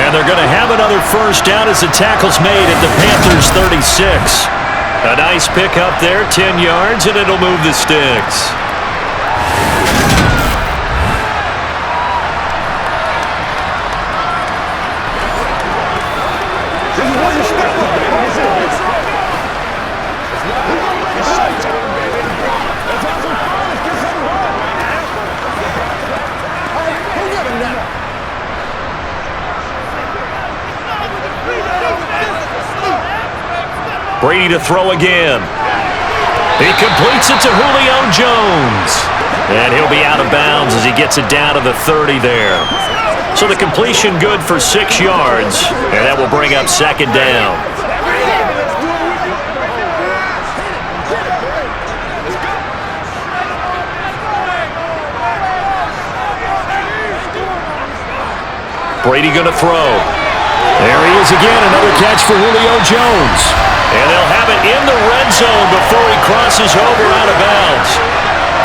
And they're going to have another first down as the tackle's made at the Panthers' 36. A nice pick up there, 10 yards, and it'll move the sticks. Brady to throw again. He completes it to Julio Jones. And he'll be out of bounds as he gets it down to the 30 there. So the completion good for 6 yards, and that will bring up second down. Brady going to throw. There he is again, another catch for Julio Jones. And they'll have it in the red zone before he crosses over out of bounds.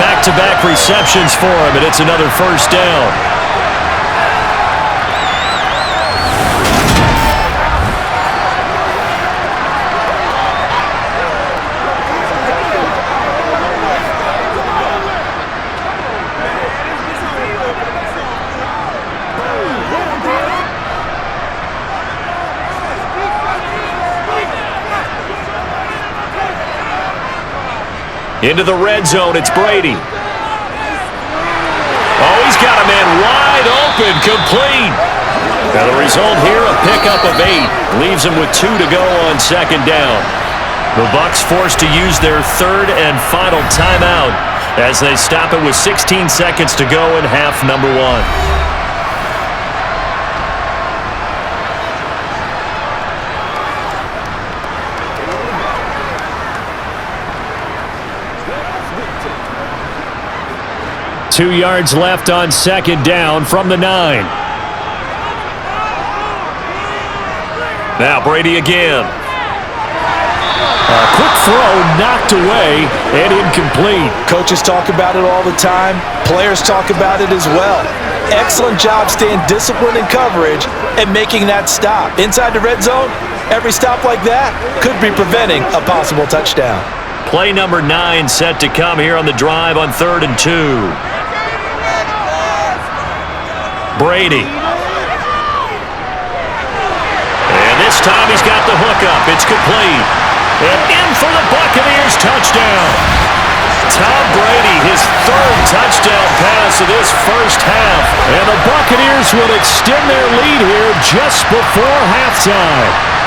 Back-to-back receptions for him, and it's another first down. Into the red zone, it's Brady. Oh, he's got a man wide open, complete. Now the result here, a pickup of 8. Leaves him with 2 to go on second down. The BUCS forced to use their third and final timeout as they stop it with 16 seconds to go in half number 1. Two yards left on second down from the 9. Now Brady again. A quick throw knocked away and incomplete. Coaches talk about it all the time. Players talk about it as well. Excellent job staying disciplined in coverage and making that stop. Inside the red zone, every stop like that could be preventing a possible touchdown. Play number 9 set to come here on the drive on 3rd and 2. Brady. And this time he's got the hookup. It's complete. And in for the Buccaneers touchdown. Tom Brady, his 3rd touchdown pass of this first half. And the Buccaneers will extend their lead here just before halftime.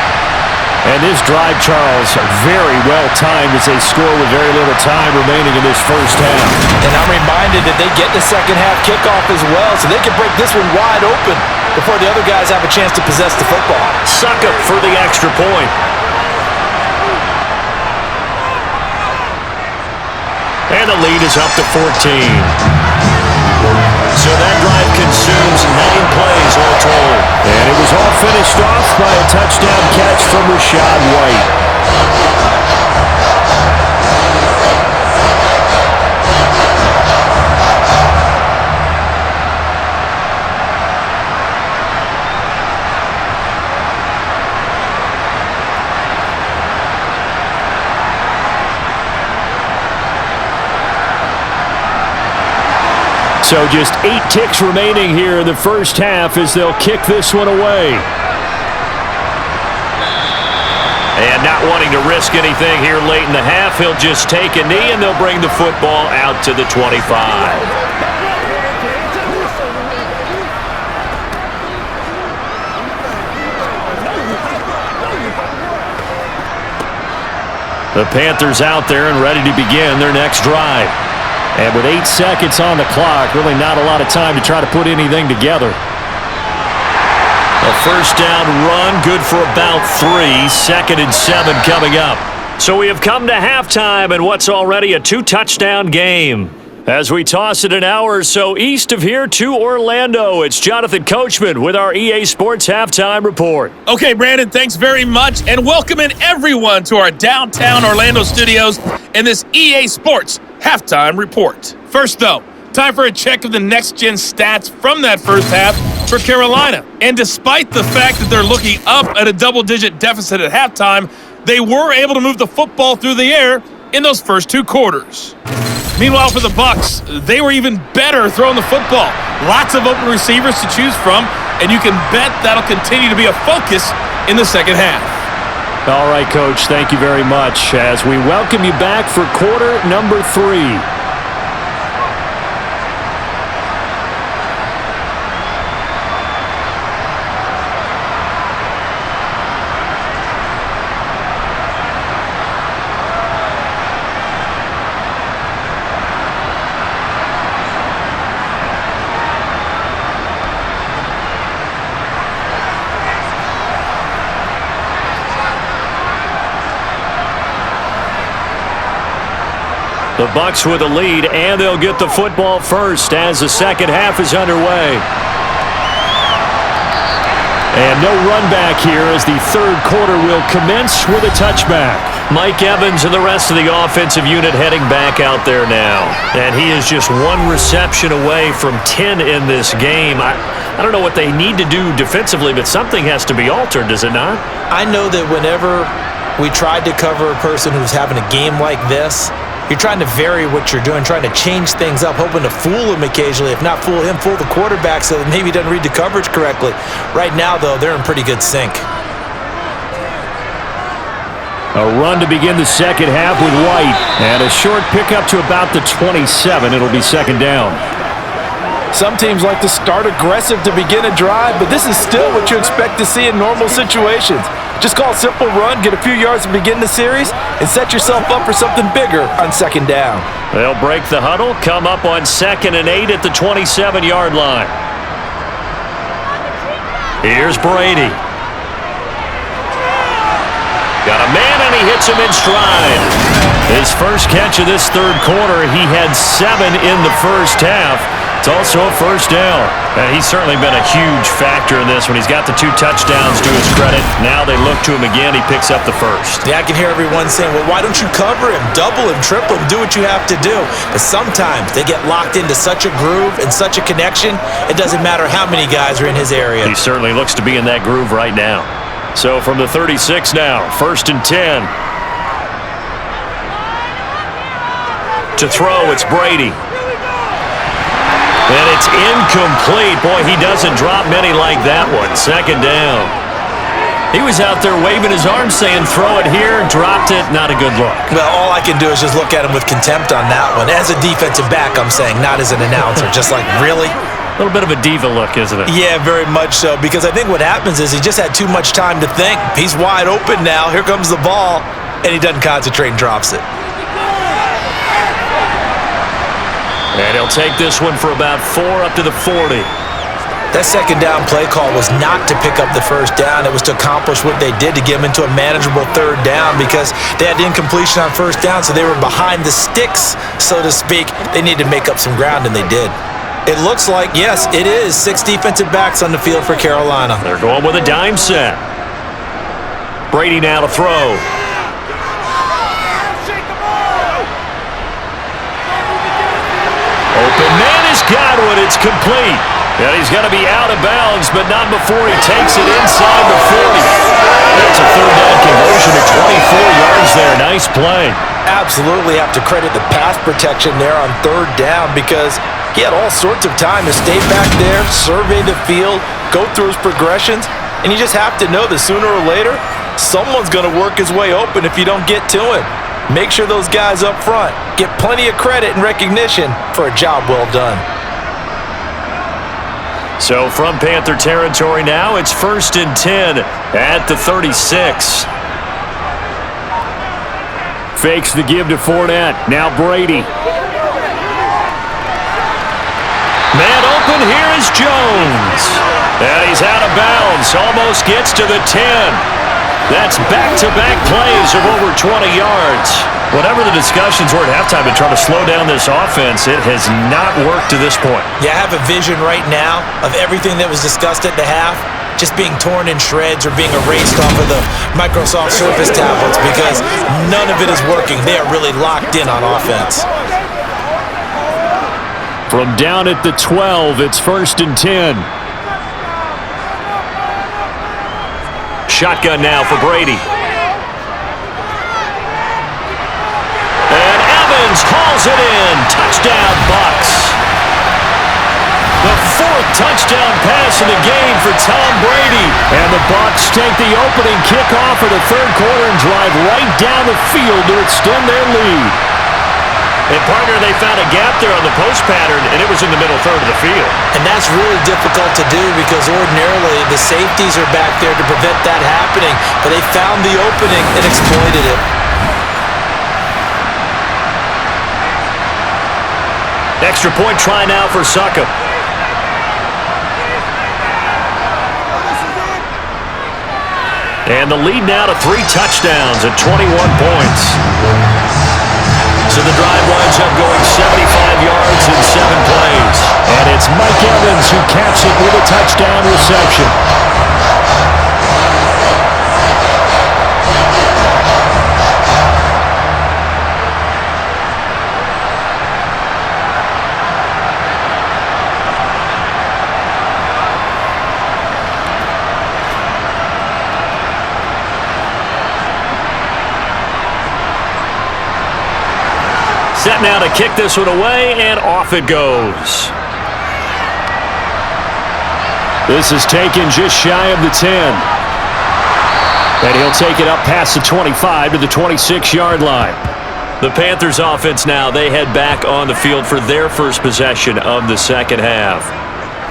And this drive, Charles, very well timed as they score with very little time remaining in this first half. And I'm reminded that they get the second half kickoff as well, so they can break this one wide open before the other guys have a chance to possess the football. Suck up for the extra point. And the lead is up to 14. So that drive consumes 9 plays all told. And it was all finished off by a touchdown catch from Rashad White. So just 8 ticks remaining here in the first half as they'll kick this one away. And not wanting to risk anything here late in the half, he'll just take a knee and they'll bring the football out to the 25. The Panthers out there and ready to begin their next drive. And with 8 seconds on the clock, really not a lot of time to try to put anything together. A first down run, good for about 3. 2nd and 7 coming up. So we have come to halftime and what's already a 2-touchdown game. As we toss it an hour or so east of here to Orlando, it's Jonathan Coachman with our EA Sports Halftime Report. Okay, Brandon, thanks very much, and welcoming everyone to our downtown Orlando studios in this EA Sports Halftime Report. First, though, Time for a check of the next-gen stats from that first half for Carolina. And despite the fact that they're looking up at a double-digit deficit at halftime, they were able to move the football through the air in those first 2 quarters. Meanwhile, for the BUCS, they were even better throwing the football. Lots of open receivers to choose from, and you can bet that'll continue to be a focus in the second half. All right, Coach, thank you very much as we welcome you back for quarter number 3. The BUCS with a lead, and they'll get the football first as the second half is underway. And no run back here as the third quarter will commence with a touchback. Mike Evans and the rest of the offensive unit heading back out there now. And he is just 1 reception away from 10 in this game. I don't know what they need to do defensively, but something has to be altered, does it not? I know that whenever we tried to cover a person who's having a game like this, you're trying to vary what you're doing, trying to change things up, hoping to fool him occasionally. If not fool him, fool the quarterback so that maybe he doesn't read the coverage correctly. Right now, though, they're in pretty good sync. A run to begin the second half with White. And a short pickup to about the 27. It'll be second down. Some teams like to start aggressive to begin a drive, but this is still what you expect to see in normal situations. Just call a simple run, get a few yards to begin the series, and set yourself up for something bigger on second down. They'll break the huddle, come up on 2nd and 8 at the 27-yard line. Here's Brady. Got a man, and he hits him in stride. His first catch of this third quarter, he had 7 in the first half. It's also a first down. And he's certainly been a huge factor in this one. He's got the 2 touchdowns to his credit. Now they look to him again. He picks up the first. Yeah, I can hear everyone saying, well, why don't you cover him, double him, triple him, do what you have to do. But sometimes they get locked into such a groove and such a connection, it doesn't matter how many guys are in his area. He certainly looks to be in that groove right now. So from the 36 now, 1st and 10. To throw, it's Brady. And it's incomplete. Boy, he doesn't drop many like that one. Second down. He was out there waving his arms saying, throw it here, dropped it, not a good look. Well, all I can do is just look at him with contempt on that one. As a defensive back, I'm saying, not as an announcer. Just like, really? A little bit of a diva look, isn't it? Yeah, very much so. Because I think what happens is he just had too much time to think. He's wide open now. Here comes the ball. And he doesn't concentrate and drops it. And he'll take this one for about 4 up to the 40. That second down play call was not to pick up the first down. It was to accomplish what they did to get them into a manageable third down because they had incompletion on first down, so they were behind the sticks, so to speak. They needed to make up some ground, and they did. It looks like, yes, it is 6 defensive backs on the field for Carolina. They're going with a dime set. Brady now to throw. Open man has got one. It's complete. And he's going to be out of bounds, but not before he takes it inside the 40. That's a third down conversion at 24 yards there. Nice play. Absolutely have to credit the pass protection there on third down because he had all sorts of time to stay back there, survey the field, go through his progressions, and you just have to know that sooner or later, someone's going to work his way open if you don't get to him. Make sure those guys up front get plenty of credit and recognition for a job well done. So from Panther territory now, it's 1st and 10 at the 36. Fakes the give to Fournette. Now Brady. Man open, here is Jones. And he's out of bounds, almost gets to the 10. That's back-to-back plays of over 20 yards. Whatever the discussions were at halftime to try to slow down this offense, it has not worked to this point. Yeah, I have a vision right now of everything that was discussed at the half just being torn in shreds or being erased off of the Microsoft Surface tablets because none of it is working. They are really locked in on offense. From down at the 12, it's 1st and 10. Shotgun now for Brady. And Evans hauls it in. Touchdown, Bucks. The 4th touchdown pass in the game for Tom Brady. And the Bucs take the opening kickoff of the 3rd quarter and drive right down the field to extend their lead. And, partner, they found a gap there on the post pattern, and it was in the middle third of the field. And that's really difficult to do because ordinarily the safeties are back there to prevent that happening. But they found the opening and exploited it. Extra point try now for Succop. And the lead now to 3 touchdowns at 21 points. So the drive winds up going 75 yards in 7 plays. And it's Mike Evans who caps it with a touchdown reception. Set now to kick this one away, and off it goes. This is taken just shy of the 10. And he'll take it up past the 25 to the 26-yard line. The Panthers offense now, they head back on the field for their first possession of the second half.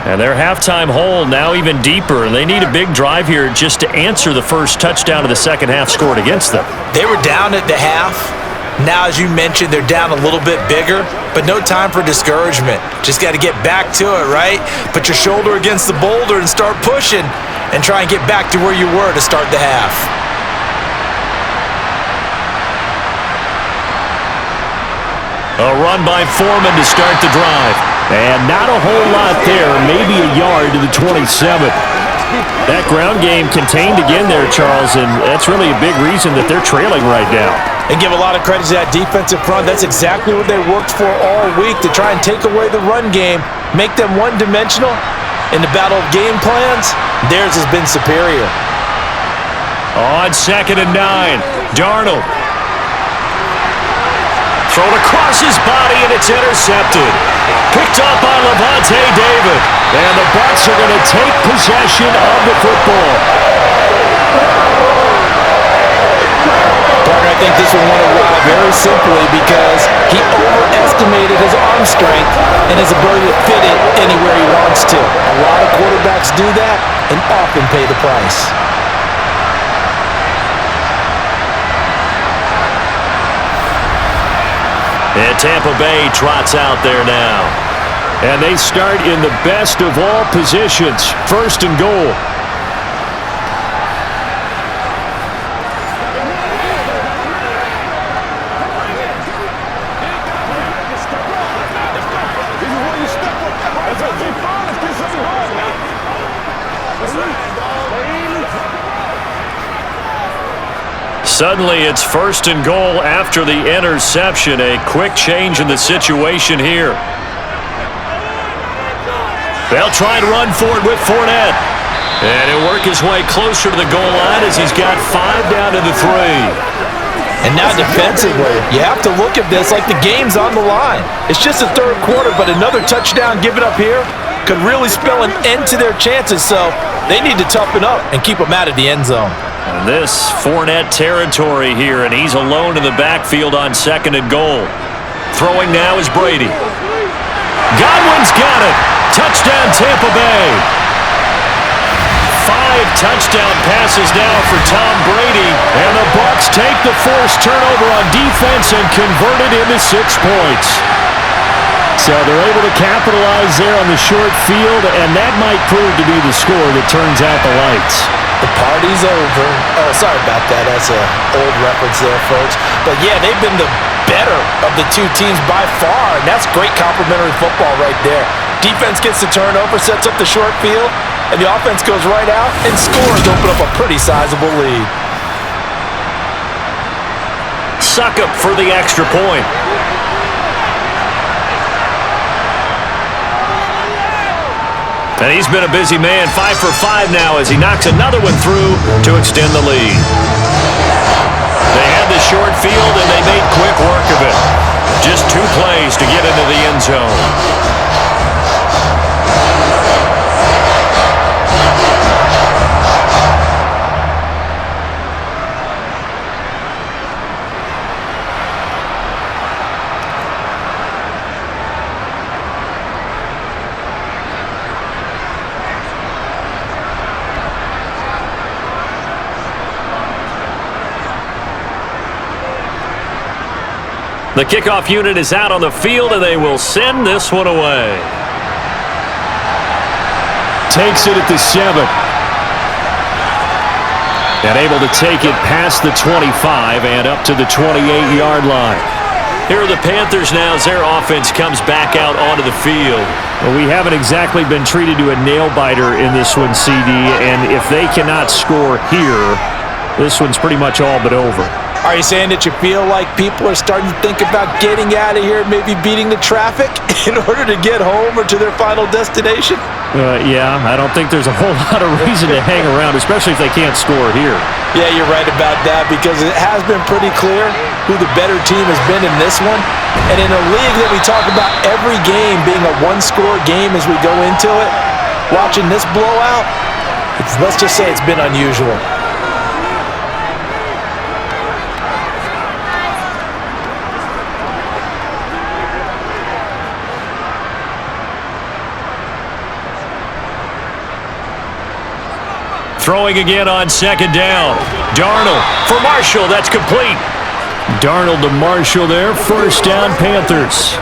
And their halftime hole now even deeper. And they need a big drive here just to answer the first touchdown of the second half scored against them. They were down at the half. Now, as you mentioned, they're down a little bit bigger, but no time for discouragement. Just got to get back to it, right? Put your shoulder against the boulder and start pushing and try and get back to where you were to start the half. A run by Foreman to start the drive. And not a whole lot there, maybe a yard to the 27. That ground game contained again there, Charles, and that's really a big reason that they're trailing right now. And give a lot of credit to that defensive front. That's exactly what they worked for all week, to try and take away the run game, make them one-dimensional. In the battle of game plans, theirs has been superior. On 2nd and 9, Darnold. Thrown across his body, and it's intercepted. Picked up by Levante David. And the Bucs are going to take possession of the football. Partner, I think this one won a while very simply because he overestimated his arm strength and his ability to fit it anywhere he wants to. A lot of quarterbacks do that and often pay the price. And Tampa Bay trots out there now. And they start in the best of all positions, 1st and goal. Suddenly, it's 1st and goal after the interception. A quick change in the situation here. They'll try and run for it with Fournette. And he'll work his way closer to the goal line as he's got 5 down to the 3. And now defensively, you have to look at this like the game's on the line. It's just the 3rd quarter, but another touchdown given up here could really spell an end to their chances. So they need to toughen up and keep them out of the end zone. And this Fournette territory here, and he's alone in the backfield on 2nd and goal. Throwing now is Brady. Godwin's got it. Touchdown, Tampa Bay. 5 touchdown passes now for Tom Brady. And the Bucs take the forced turnover on defense and convert it into 6 points. So they're able to capitalize there on the short field, and that might prove to be the score that turns out the lights. The party's over. Oh, sorry about that. That's an old reference there, folks. But, yeah, they've been the better of the two teams by far, and that's great complimentary football right there. Defense gets the turnover, sets up the short field, and the offense goes right out and scores, open up a pretty sizable lead. Succop for the extra point. And he's been a busy man, 5 for 5 now as he knocks another one through to extend the lead. They had the short field, and they made quick work of it. Just 2 plays to get into the end zone. The kickoff unit is out on the field, and they will send this one away. Takes it at the 7. And able to take it past the 25 and up to the 28-yard line. Here are the Panthers now as their offense comes back out onto the field. Well, we haven't exactly been treated to a nail-biter in this one, CD, and if they cannot score here, this one's pretty much all but over. Are you saying that you feel like people are starting to think about getting out of here, maybe beating the traffic in order to get home or to their final destination? Yeah, I don't think there's a whole lot of reason to hang around, especially if they can't score here. Yeah, you're right about that because it has been pretty clear who the better team has been in this one. And in a league that we talk about every game being a one-score game as we go into it, watching this blowout, let's just say it's been unusual. Throwing again on 2nd down. Darnold for Marshall. That's complete. Darnold to Marshall there. 1st down, Panthers.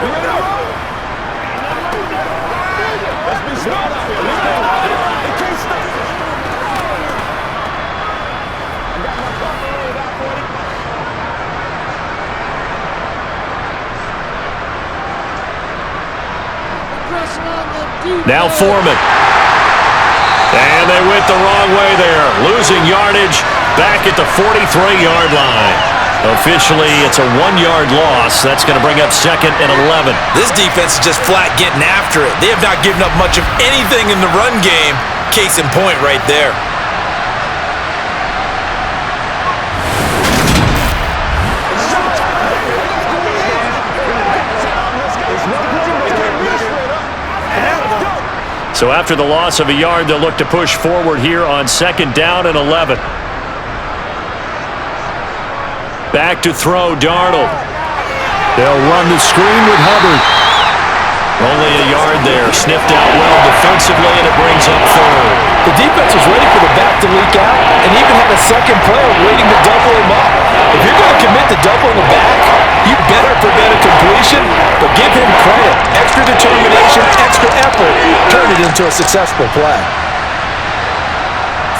Now Foreman. And they went the wrong way there. Losing yardage back at the 43-yard line. Officially, it's a 1-yard loss. That's going to bring up 2nd and 11. This defense is just flat getting after it. They have not given up much of anything in the run game. Case in point right there. So after the loss of a yard, they'll look to push forward here on 2nd down and 11. Back to throw, Darnold. They'll run the screen with Hubbard. Only a yard there. Sniffed out well defensively, and it brings up 3rd. The defense was ready for the back to leak out and even had a second player waiting to double him up. If you're going to commit to doubling the back, you better prevent a completion, but give him credit. Extra determination, extra effort, turn it into a successful play.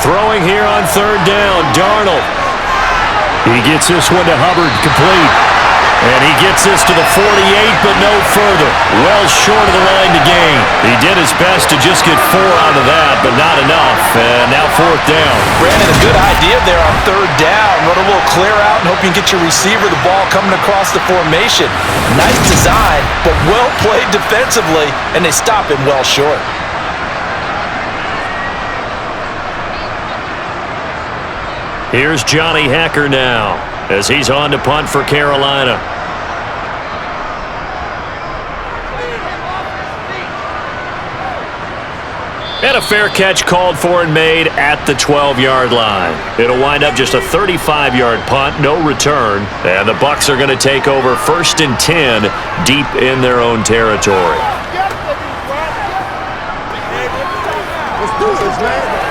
Throwing here on 3rd down, Darnold. He gets this one to Hubbard, complete. And he gets this to the 48, but no further. Well short of the line to gain. He did his best to just get 4 out of that, but not enough. And now 4th down. Brandon, a good idea there on 3rd down. Run a little clear out and hope you can get your receiver the ball coming across the formation. Nice design, but well played defensively, and they stop him well short. Here's Johnny Hacker now as he's on to punt for Carolina. And a fair catch called for and made at the 12-yard line. It'll wind up just a 35-yard punt, no return. And the BUCS are going to take over 1st and 10 deep in their own territory. Let's do this, man.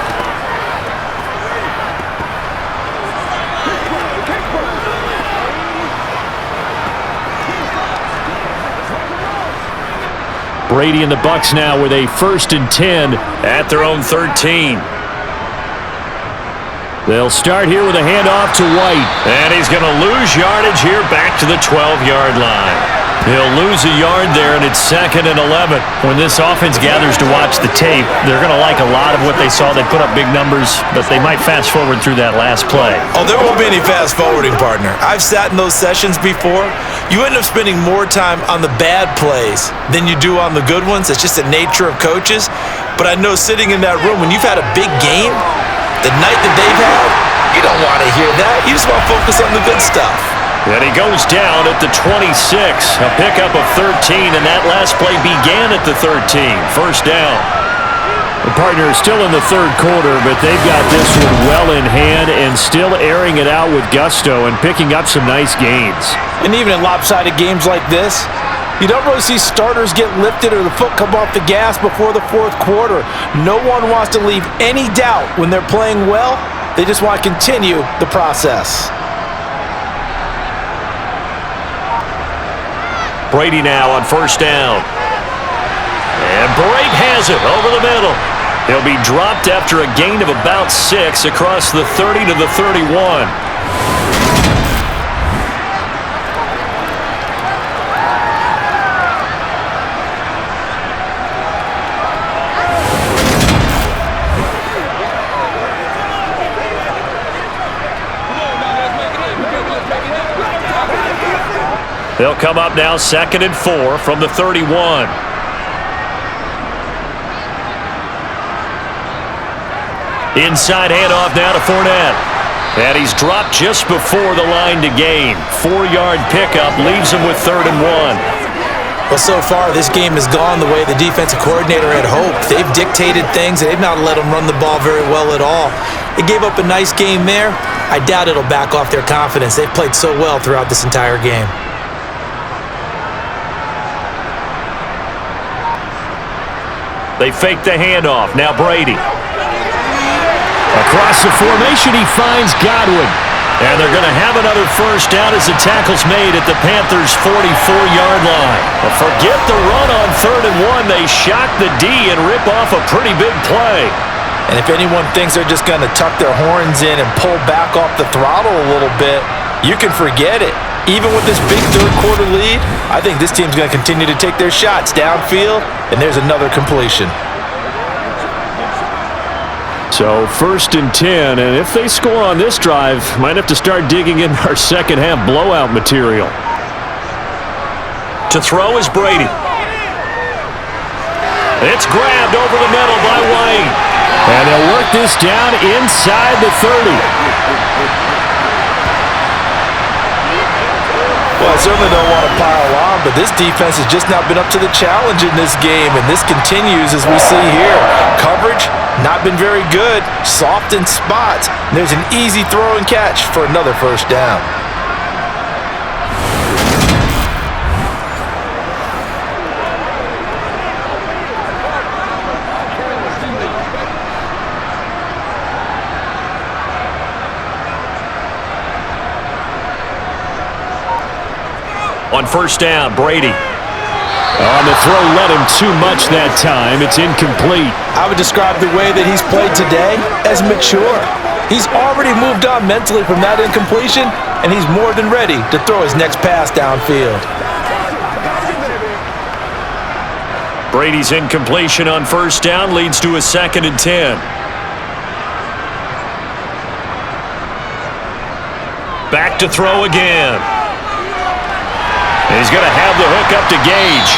Brady and the BUCS now with a 1st and 10 at their own 13. They'll start here with a handoff to White. And he's going to lose yardage here back to the 12-yard line. He'll lose a yard there, and it's 2nd and 11. When this offense gathers to watch the tape, they're going to like a lot of what they saw. They put up big numbers, but they might fast-forward through that last play. Oh, there won't be any fast-forwarding, partner. I've sat in those sessions before. You end up spending more time on the bad plays than you do on the good ones. It's just the nature of coaches. But I know sitting in that room, when you've had a big game, the night that they've had, you don't want to hear that. You just want to focus on the good stuff. And he goes down at the 26. A pickup of 13, and that last play began at the 13. First down. The partner is still in the third quarter, but they've got this one well in hand and still airing it out with gusto and picking up some nice gains. And even in lopsided games like this, you don't really see starters get lifted or the foot come off the gas before the fourth quarter. No one wants to leave any doubt when they're playing well. They just want to continue the process. Brady now on first down. And Brady has it over the middle. He'll be dropped after a gain of about 6 across the 30 to the 31. They'll come up now 2nd and 4 from the 31. Inside handoff now to Fournette. And he's dropped just before the line to gain. 4-yard pickup leaves him with 3rd and 1. Well, so far, this game has gone the way the defensive coordinator had hoped. They've dictated things, and they've not let them run the ball very well at all. They gave up a nice game there. I doubt it'll back off their confidence. They've played so well throughout this entire game. They fake the handoff. Now Brady. Across the formation, he finds Godwin. And they're going to have another first down as the tackle's made at the Panthers' 44-yard line. But forget the run on 3rd and 1. They shock the D and rip off a pretty big play. And if anyone thinks they're just going to tuck their horns in and pull back off the throttle a little bit, you can forget it. Even with this big third quarter lead, I think this team's going to continue to take their shots downfield, and there's another completion. So 1st and 10, and if they score on this drive, might have to start digging in our second half blowout material. To throw is Brady. It's grabbed over the middle by White. And they'll work this down inside the 30. Well, I certainly don't want to pile on, but this defense has just not been up to the challenge in this game, and this continues as we see here. Coverage, not been very good, soft in spots. There's an easy throw and catch for another first down. On first down, Brady. On the throw, led him too much that time. It's incomplete. I would describe the way that he's played today as mature. He's already moved on mentally from that incompletion, and he's more than ready to throw his next pass downfield. Brady's incompletion on first down leads to a 2nd and 10. Back to throw again. He's going to have the hook up to Gage.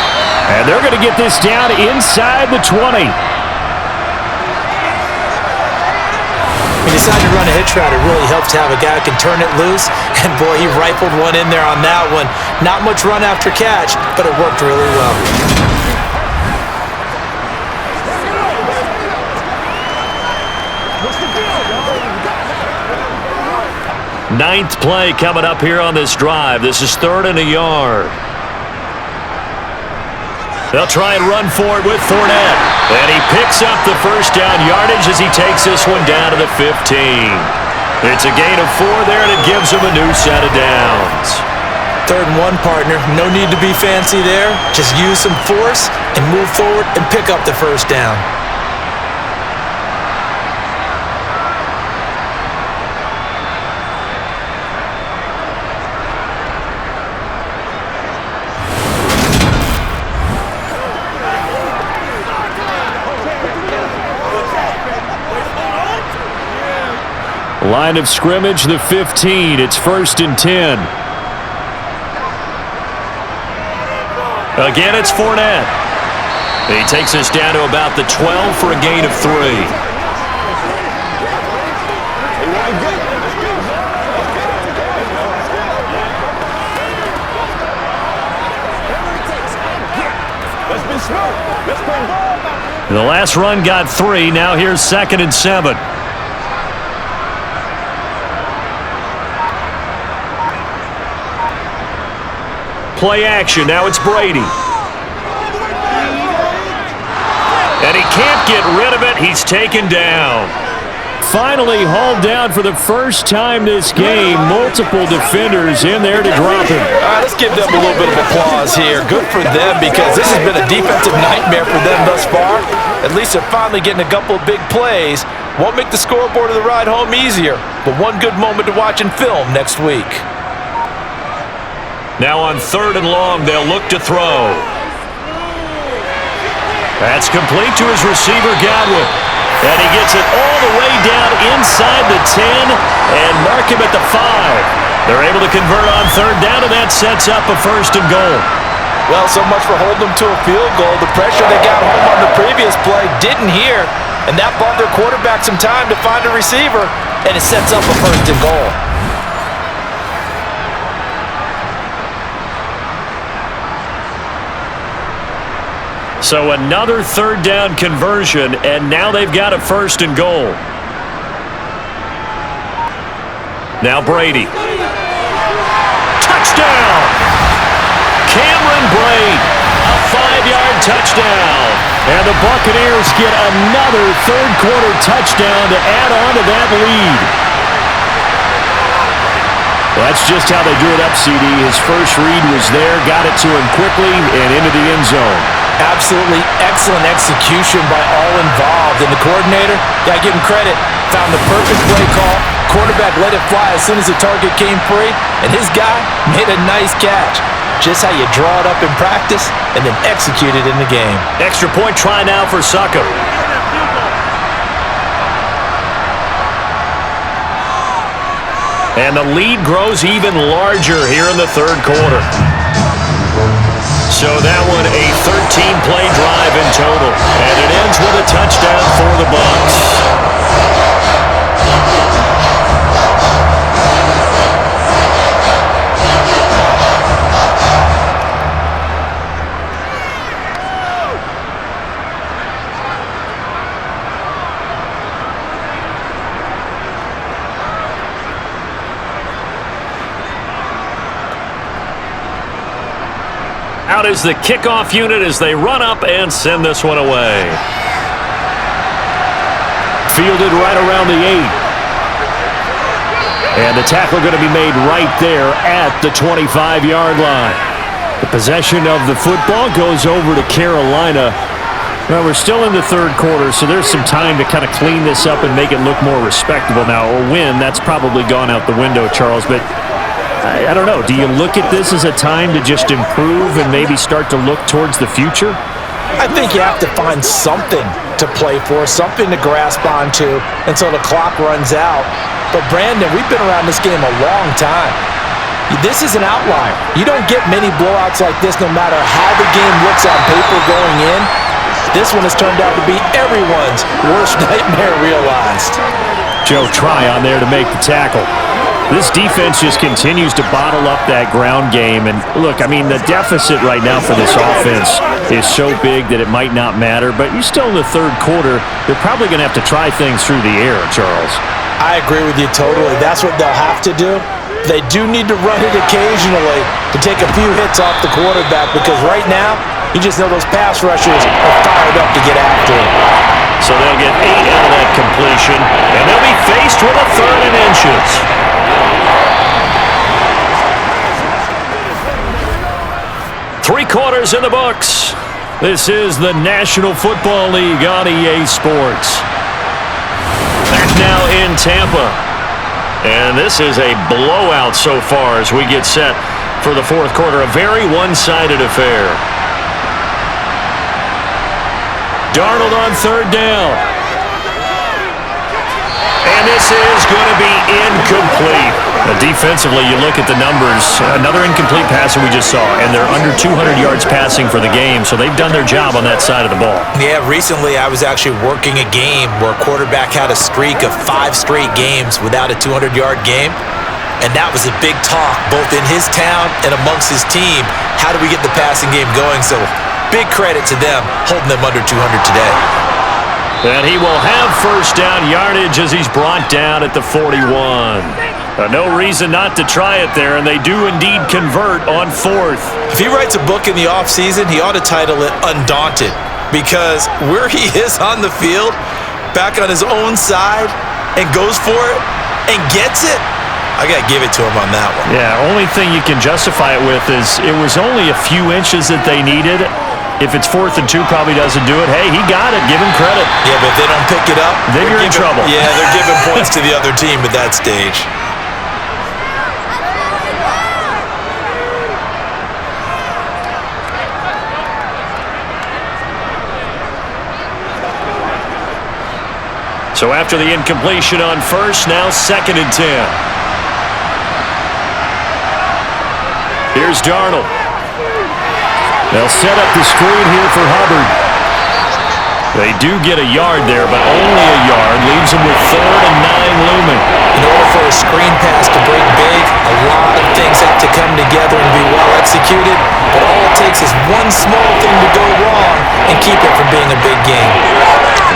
And they're going to get this down inside the 20. He decided to run a hitch route. It really helps to have a guy who can turn it loose. And, boy, he rifled one in there on that one. Not much run after catch, but it worked really well. Ninth play coming up here on this drive. This is 3rd and a yard. They'll try and run for it with Fournette. And he picks up the first down yardage as he takes this one down to the 15. It's a gain of 4 there, and it gives him a new set of downs. 3rd and 1, partner. No need to be fancy there. Just use some force and move forward and pick up the first down. Line of scrimmage, the 15. It's 1st and 10. Again, it's Fournette. He takes us down to about the 12 for a gain of 3. The last run got 3. Now here's 2nd and 7. Play action. Now it's Brady. And he can't get rid of it. He's taken down. Finally hauled down for the first time this game. Multiple defenders in there to drop him. All right, let's give them a little bit of applause here. Good for them, because this has been a defensive nightmare for them thus far. At least they're finally getting a couple of big plays. Won't make the scoreboard of the ride home easier, but one good moment to watch in film next week. Now on 3rd and long, they'll look to throw. That's complete to his receiver, Godwin. And he gets it all the way down inside the 10 and mark him at the 5. They're able to convert on 3rd down, and that sets up a 1st and goal. Well, so much for holding them to a field goal. The pressure they got home on the previous play didn't hear, and that bought their quarterback some time to find a receiver, and it sets up a 1st and goal. So another 3rd down conversion, and now they've got a 1st and goal. Now Brady. Touchdown! Cameron Brate, a 5-yard touchdown. And the Buccaneers get another 3rd quarter touchdown to add on to that lead. Well, that's just how they drew it up, CD. His first read was there, got it to him quickly, and into the end zone. Absolutely excellent execution by all involved. And the coordinator, gotta give him credit, found the perfect play call. Quarterback let it fly as soon as the target came free, and his guy made a nice catch. Just how you draw it up in practice and then execute it in the game. Extra point try now for Suckup. And the lead grows even larger here in the 3rd quarter. So that one a 13-play drive in total. And it ends with a touchdown for the BUCS. Out is the kickoff unit as they run up and send this one away. Fielded right around the 8. And the tackle going to be made right there at the 25-yard line. The possession of the football goes over to Carolina. Well, we're still in the 3rd quarter, so there's some time to kind of clean this up and make it look more respectable. Now, a win, that's probably gone out the window, Charles, but I don't know. Do you look at this as a time to just improve and maybe start to look towards the future? I think you have to find something to play for, something to grasp onto until the clock runs out. But, Brandon, we've been around this game a long time. This is an outlier. You don't get many blowouts like this no matter how the game looks on paper going in. This one has turned out to be everyone's worst nightmare realized. Joe Try on there to make the tackle. This defense just continues to bottle up that ground game. And look, I mean, the deficit right now for this offense is so big that it might not matter. But you're still in the 3rd quarter. They're probably going to have to try things through the air, Charles. I agree with you totally. That's what they'll have to do. They do need to run it occasionally to take a few hits off the quarterback, because right now, you just know those pass rushers are fired up to get after him. So they'll get 8 out of that completion, and they'll be faced with a 3rd and inches. 3 quarters in the books. This is the National Football League on EA Sports. Back now in Tampa. And this is a blowout so far as we get set for the 4th quarter. A very one-sided affair. Darnold on 3rd down. And And this is going to be incomplete. Defensively, you look at the numbers. Another incomplete pass that we just saw, and they're under 200 yards passing for the game, so they've done their job on that side of the ball. Yeah, recently I was actually working a game where a quarterback had a streak of 5 straight games without a 200-yard game, and that was a big talk both in his town and amongst his team. How do we get the passing game going? So big credit to them holding them under 200 today. And he will have first down yardage as he's brought down at the 41. No reason not to try it there, and they do indeed convert on 4th. If he writes a book in the offseason, he ought to title it Undaunted, because where he is on the field, back on his own side, and goes for it and gets it, I got to give it to him on that one. Yeah, only thing you can justify it with is it was only a few inches that they needed. If it's 4th and 2, probably doesn't do it. Hey, he got it. Give him credit. Yeah, but if they don't pick it up, then you're in trouble. Yeah, they're giving points to the other team at that stage. So after the incompletion on 1st, now 2nd and 10. Here's Darnold. They'll set up the screen here for Hubbard. They do get a yard there, but only a yard. Leaves them with 3rd and 9 looming. In order for a screen pass to break big, a lot of things have to come together and be well executed. But all it takes is one small thing to go wrong and keep it from being a big game.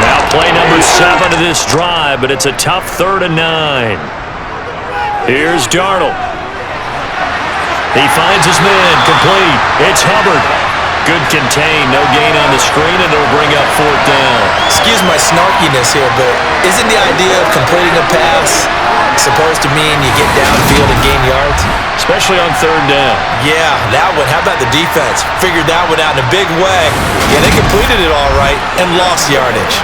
Now play number 7 of this drive, but it's a tough 3rd and 9. Here's Darnold. He finds his man, complete. It's Hubbard. Good contain, no gain on the screen, and it'll bring up 4th down. Excuse my snarkiness here, but isn't the idea of completing a pass supposed to mean you get downfield and gain yards? Especially on 3rd down. Yeah, that one. How about the defense? Figured that one out in a big way. Yeah, they completed it all right and lost yardage.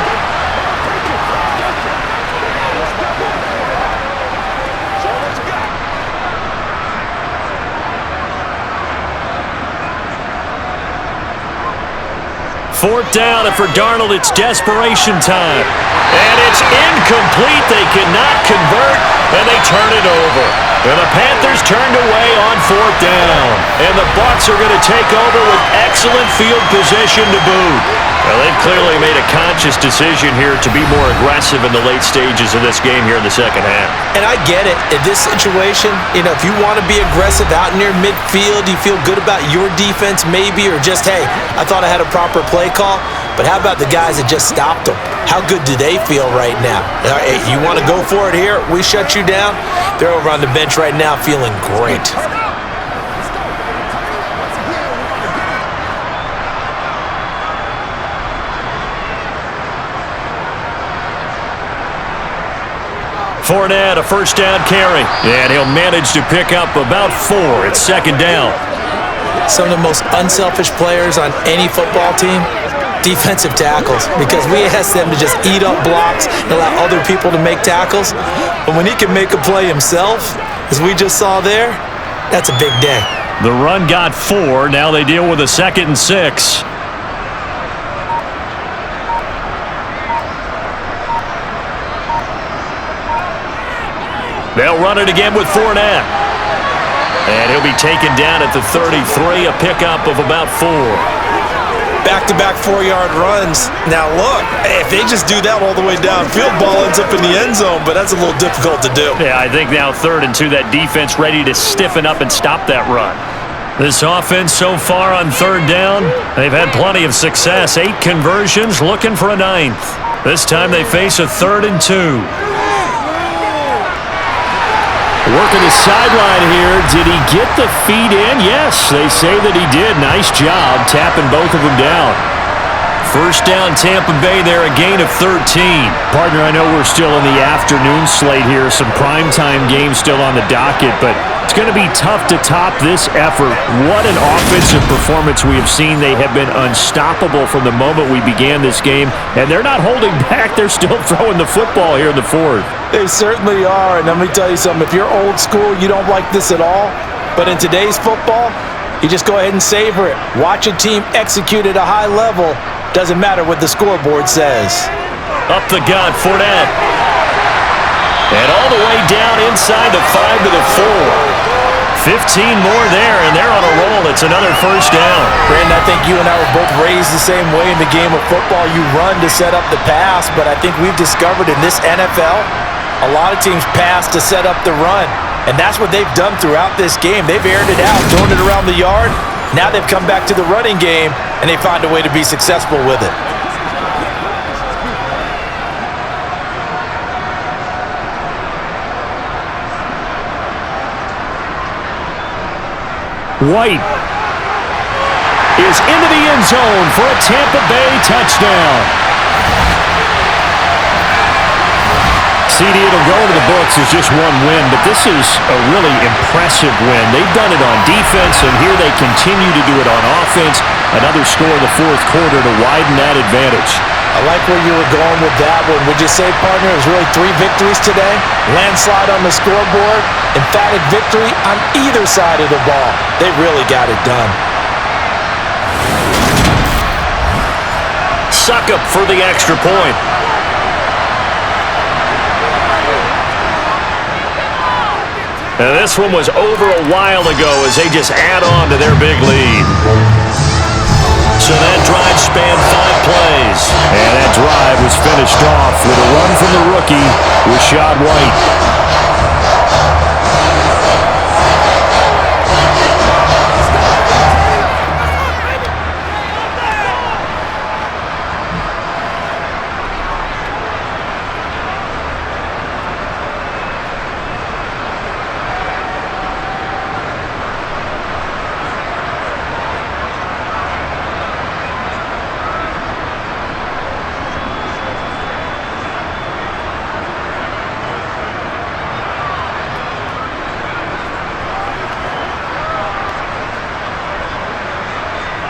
Fourth down, and for Darnold, it's desperation time. And it's incomplete. They cannot convert, and they turn it over. And the Panthers turned away on 4th down. And the BUCS are going to take over with excellent field position to boot. Well, they've clearly made a conscious decision here to be more aggressive in the late stages of this game here in the second half. And I get it. In this situation, if you want to be aggressive out near midfield, you feel good about your defense maybe, or just, hey, I thought I had a proper play call. But how about the guys that just stopped them? How good do they feel right now? Hey, you want to go for it here? We shut you down? They're over on the bench right now feeling great. Fournette, a first down carry. And he'll manage to pick up about 4. It's 2nd down. Some of the most unselfish players on any football team, defensive tackles, because we ask them to just eat up blocks and allow other people to make tackles. But when he can make a play himself, as we just saw there, that's a big day. The run got 4. Now they deal with a 2nd and 6. They'll run it again with Fournette. And he'll be taken down at the 33, a pickup of about 4. Back-to-back 4-yard runs. Now look, if they just do that all the way downfield, ball ends up in the end zone, but that's a little difficult to do. Yeah, I think now 3rd and 2, that defense ready to stiffen up and stop that run. This offense so far on 3rd down, they've had plenty of success. 8 conversions, looking for a 9th. This time they face a 3rd and 2. Working the sideline here. Did he get the feet in? Yes, they say that he did. Nice job tapping both of them down. First down, Tampa Bay there, a gain of 13. Partner, I know we're still in the afternoon slate here. Some primetime games still on the docket, but it's going to be tough to top this effort. What an offensive performance we have seen. They have been unstoppable from the moment we began this game, and they're not holding back. They're still throwing the football here in the 4th. They certainly are, and let me tell you something. If you're old school, you don't like this at all. But in today's football, you just go ahead and savor it. Watch a team execute at a high level. Doesn't matter what the scoreboard says. Up the gut, Fournette. And all the way down inside the 5 to the 4. 15 more there, and they're on a roll. It's another first down. Brandon, I think you and I were both raised the same way in the game of football. You run to set up the pass, but I think we've discovered in this NFL, a lot of teams pass to set up the run. And that's what they've done throughout this game. They've aired it out, thrown it around the yard. Now they've come back to the running game, and they find a way to be successful with it. White is into the end zone for a Tampa Bay touchdown. CD, it'll go into the books as just one win, but this is a really impressive win. They've done it on defense, and here they continue to do it on offense. Another score in the fourth quarter to widen that advantage. I like where you were going with that one. Would you say, partner, it was really 3 victories today? Landslide on the scoreboard, emphatic victory on either side of the ball. They really got it done. Suckup for the extra point. Now, this one was over a while ago as they just add on to their big lead. So that drive spanned 5 plays. And that drive was finished off with a run from the rookie, Rashad White.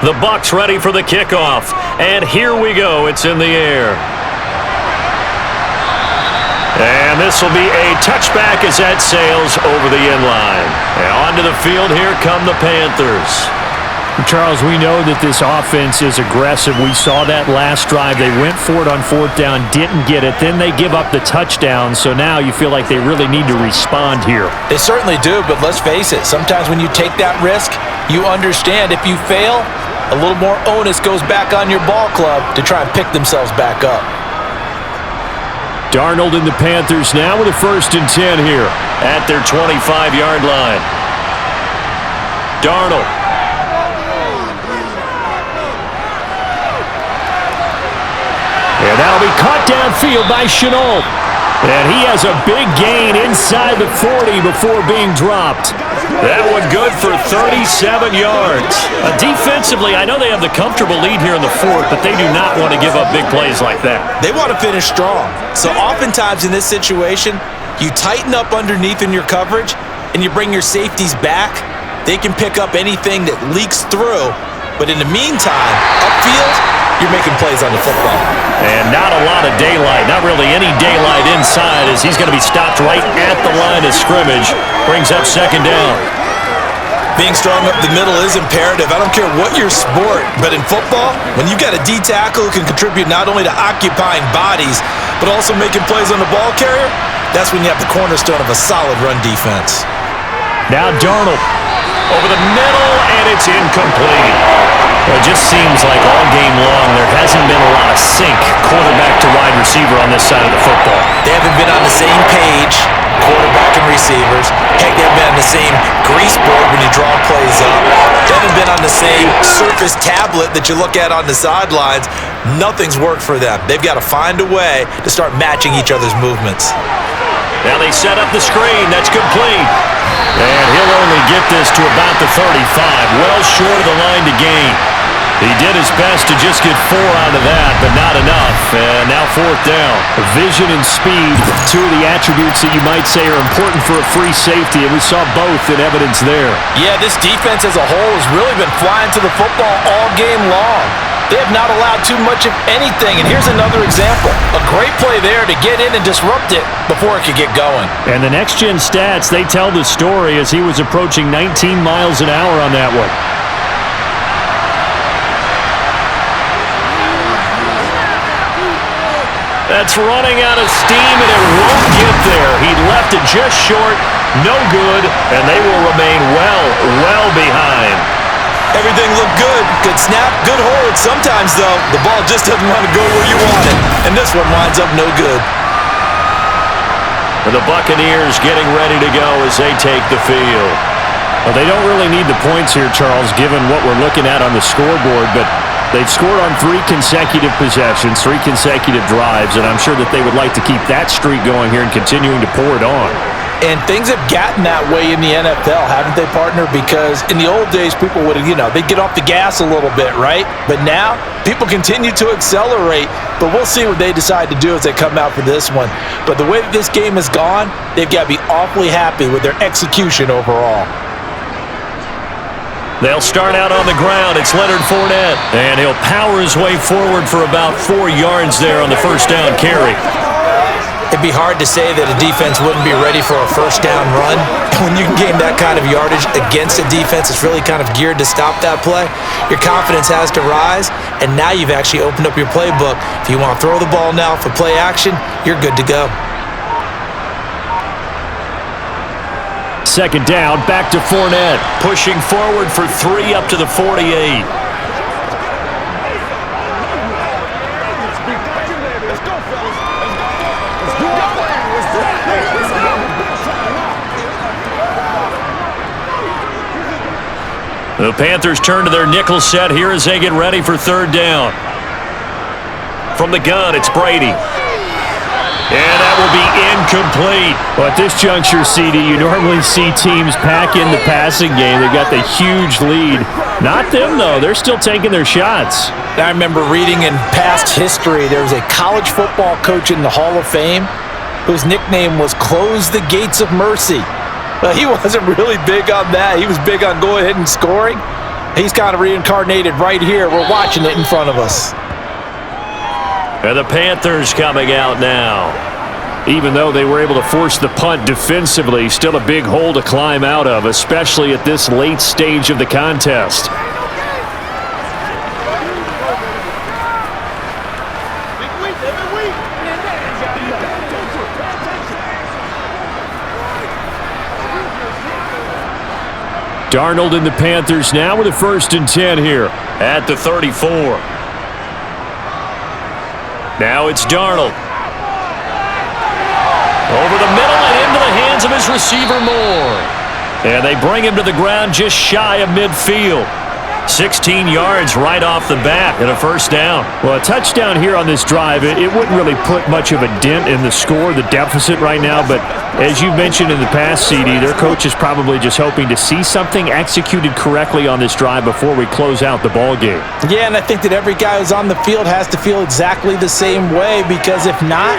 The BUCS ready for the kickoff. And here we go. It's in the air. And this will be a touchback as that sails over the end line. And onto the field, here come the Panthers. Charles, we know that this offense is aggressive. We saw that last drive. They went for it on 4th down, didn't get it. Then they give up the touchdown. So now you feel like they really need to respond here. They certainly do, but let's face it. Sometimes when you take that risk, you understand if you fail, a little more onus goes back on your ball club to try and pick themselves back up. Darnold and the Panthers now with a 1st and 10 here at their 25-yard line. Darnold. And that'll be caught downfield by Shenault. And he has a big gain inside the 40 before being dropped. That one good for 37 yards. Defensively, I know they have the comfortable lead here in the 4th, but they do not want to give up big plays like that. They want to finish strong. So oftentimes in this situation, you tighten up underneath in your coverage, and you bring your safeties back. They can pick up anything that leaks through. But in the meantime, upfield, you're making plays on the football. And not a lot of daylight, not really any daylight inside as he's going to be stopped right at the line of scrimmage. Brings up 2nd down. Being strong up the middle is imperative. I don't care what your sport, but in football, when you've got a D tackle who can contribute not only to occupying bodies, but also making plays on the ball carrier, that's when you have the cornerstone of a solid run defense. Now Darnold over the middle, and it's incomplete. Well, it just seems like all game long there hasn't been a lot of sync quarterback to wide receiver on this side of the football. They haven't been on the same page, quarterback and receivers. Heck, they haven't been on the same grease board when you draw plays up. They haven't been on the same surface tablet that you look at on the sidelines. Nothing's worked for them. They've got to find a way to start matching each other's movements. Now they set up the screen. That's complete. And he'll only get this to about the 35, well short of the line to gain. He did his best to just get 4 out of that, but not enough. And now 4th down. Vision and speed, 2 of the attributes that you might say are important for a free safety, and we saw both in evidence there. Yeah, this defense as a whole has really been flying to the football all game long. They have not allowed too much of anything, and here's another example. A great play there to get in and disrupt it before it could get going. And the next-gen stats, they tell the story as he was approaching 19 miles an hour on that one. That's running out of steam, and it won't get there. He left it just short, no good, and they will remain well behind. Everything looked good. Good snap, good hold. Sometimes, though, the ball just doesn't want to go where you want it, and this one winds up no good. And the Buccaneers getting ready to go as they take the field. Well, they don't really need the points here, Charles, given what we're looking at on the scoreboard, but they've scored on 3 consecutive possessions, 3 consecutive drives, and I'm sure that they would like to keep that streak going here and continuing to pour it on. And things have gotten that way in the NFL, haven't they, partner? Because in the old days, people would, they'd get off the gas a little bit, right? But now, people continue to accelerate. But we'll see what they decide to do as they come out for this one. But the way that this game has gone, they've got to be awfully happy with their execution overall. They'll start out on the ground. It's Leonard Fournette. And he'll power his way forward for about 4 yards there on the first down carry. It'd be hard to say that a defense wouldn't be ready for a first down run. When you can gain that kind of yardage against a defense that's really kind of geared to stop that play, your confidence has to rise, and now you've actually opened up your playbook. If you want to throw the ball now for play action, you're good to go. Second down, back to Fournette. Pushing forward for 3 up to the 48. The Panthers turn to their nickel set here as they get ready for third down. From the gun, it's Brady. And that will be incomplete. Well, at this juncture, CD, you normally see teams pack in the passing game. They've got the huge lead. Not them, though. They're still taking their shots. I remember reading in past history, there was a college football coach in the Hall of Fame whose nickname was Close the Gates of Mercy. Well, he wasn't really big on that. He was big on going ahead and scoring. He's kind of reincarnated right here. We're watching it in front of us. And the Panthers coming out now. Even though they were able to force the punt defensively, still a big hole to climb out of, especially at this late stage of the contest. Darnold and the Panthers now with a 1st and 10 here at the 34. Now it's Darnold. Over the middle and into the hands of his receiver Moore. And they bring him to the ground just shy of midfield. 16 yards right off the bat and a 1st down. Well, a touchdown here on this drive, it wouldn't really put much of a dent in the score, the deficit right now, but as you mentioned in the past, CD, their coach is probably just hoping to see something executed correctly on this drive before we close out the ball game. Yeah, and I think that every guy who's on the field has to feel exactly the same way, because if not,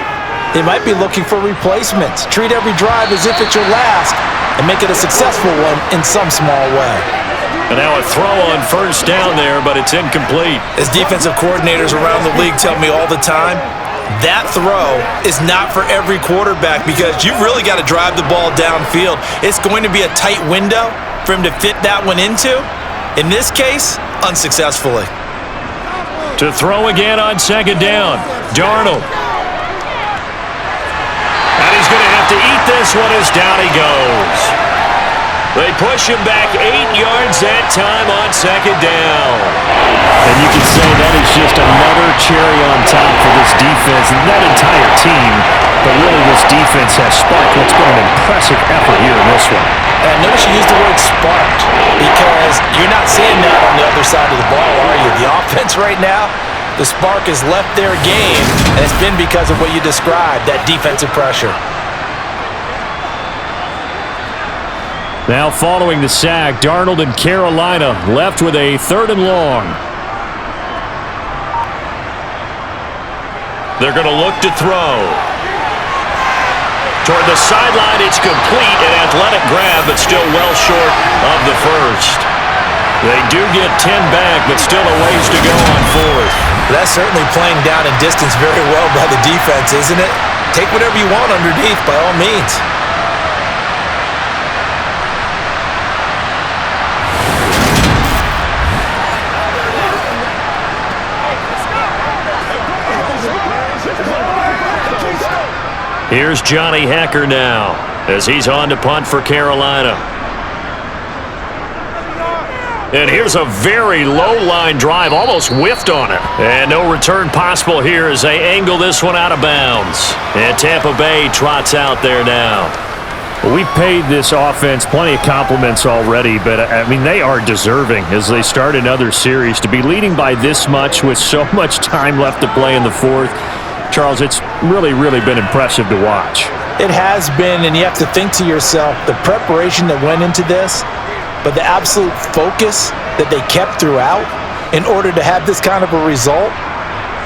they might be looking for replacements. Treat every drive as if it's your last and make it a successful one in some small way. And now a throw on 1st down there, but it's incomplete. As defensive coordinators around the league tell me all the time, that throw is not for every quarterback because you've really got to drive the ball downfield. It's going to be a tight window for him to fit that one into. In this case, unsuccessfully. To throw again on 2nd down, Darnold. And he's going to have to eat this one as down he goes. They push him back 8 yards that time on 2nd down. And you can say that is just another cherry on top for this defense and that entire team. But really, this defense has sparked what's been an impressive effort here in this one. And notice you use the word sparked because you're not seeing that on the other side of the ball, are you? The offense right now, the spark has left their game, and it's been because of what you described, that defensive pressure. Now following the sack, Darnold and Carolina left with a 3rd and long. They're going to look to throw. Toward the sideline, it's complete. An athletic grab, but still well short of the 1st. They do get 10 back, but still a ways to go on 4th. That's certainly playing down in distance very well by the defense, isn't it? Take whatever you want underneath, by all means. Here's Johnny Hecker now as he's on to punt for Carolina. And here's a very low-line drive, almost whiffed on it. And no return possible here as they angle this one out of bounds. And Tampa Bay trots out there now. Well, we've paid this offense plenty of compliments already, but, I mean, they are deserving as they start another series. To be leading by this much with so much time left to play in the fourth, Charles, it's really, really been impressive to watch. It has been, and you have to think to yourself, the preparation that went into this, but the absolute focus that they kept throughout in order to have this kind of a result,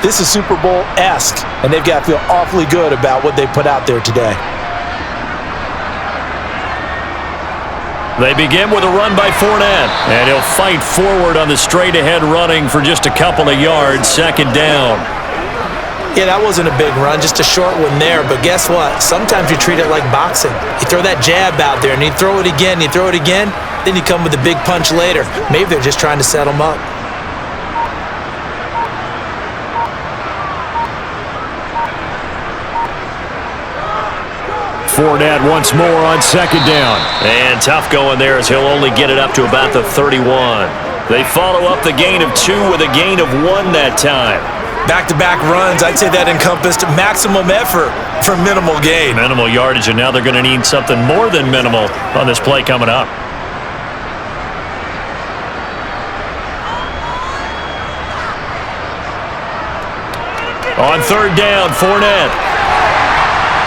this is Super Bowl-esque, and they've got to feel awfully good about what they put out there today. They begin with a run by Fournette, and he'll fight forward on the straight-ahead running for just a couple of yards, second down. Yeah, that wasn't a big run, just a short one there. But guess what? Sometimes you treat it like boxing. You throw that jab out there, and you throw it again, you throw it again, then you come with a big punch later. Maybe they're just trying to set them up. Fournette once more on second down. And tough going there as he'll only get it up to about the 31. They follow up the gain of 2 with a gain of 1 that time. Back-to-back runs, I'd say that encompassed maximum effort for minimal gain. Minimal yardage, and now they're going to need something more than minimal on this play coming up. On third down, Fournette.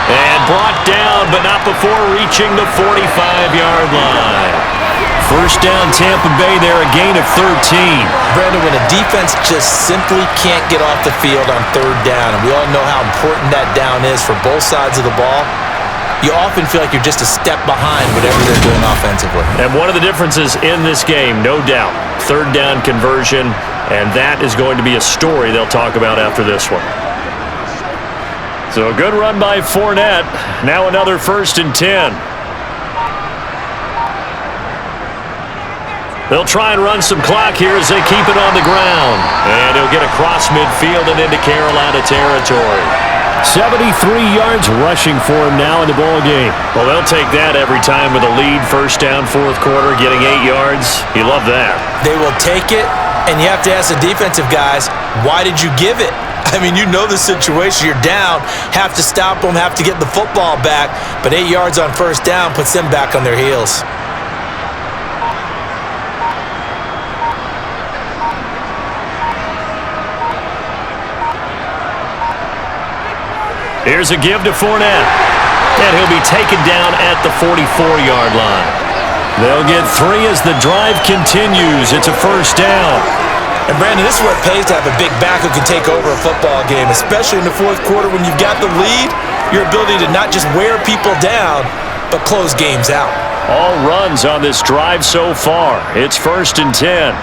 And brought down, but not before reaching the 45-yard line. First down, Tampa Bay there, a gain of 13. Brandon, when a defense just simply can't get off the field on third down, and we all know how important that down is for both sides of the ball, you often feel like you're just a step behind whatever they're doing offensively. And one of the differences in this game, no doubt, third down conversion, and that is going to be a story they'll talk about after this one. So a good run by Fournette. Now another 1st and 10. They'll try and run some clock here as they keep it on the ground. And he'll get across midfield and into Carolina territory. 73 yards rushing for him now in the ball game. Well, they'll take that every time with a lead, first down, fourth quarter, getting 8 yards. You love that. They will take it, and you have to ask the defensive guys, why did you give it? I mean, you know the situation. You're down, have to stop them, have to get the football back, but 8 yards on first down puts them back on their heels. Here's a give to Fournette. And he'll be taken down at the 44-yard line. They'll get 3 as the drive continues. It's a first down. And, Brandon, this is what it pays to have a big back who can take over a football game, especially in the fourth quarter when you've got the lead, your ability to not just wear people down, but close games out. All runs on this drive so far. It's 1st and 10.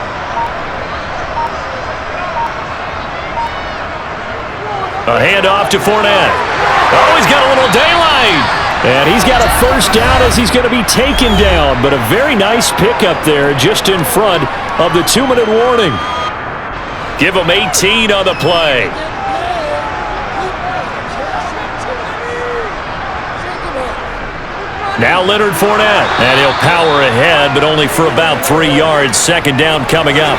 A handoff to Fournette. Oh, he's got a little daylight. And he's got a first down as he's going to be taken down. But a very nice pickup there just in front of the 2-minute warning. Give him 18 on the play. Now Leonard Fournette. And he'll power ahead, but only for about 3 yards. Second down coming up.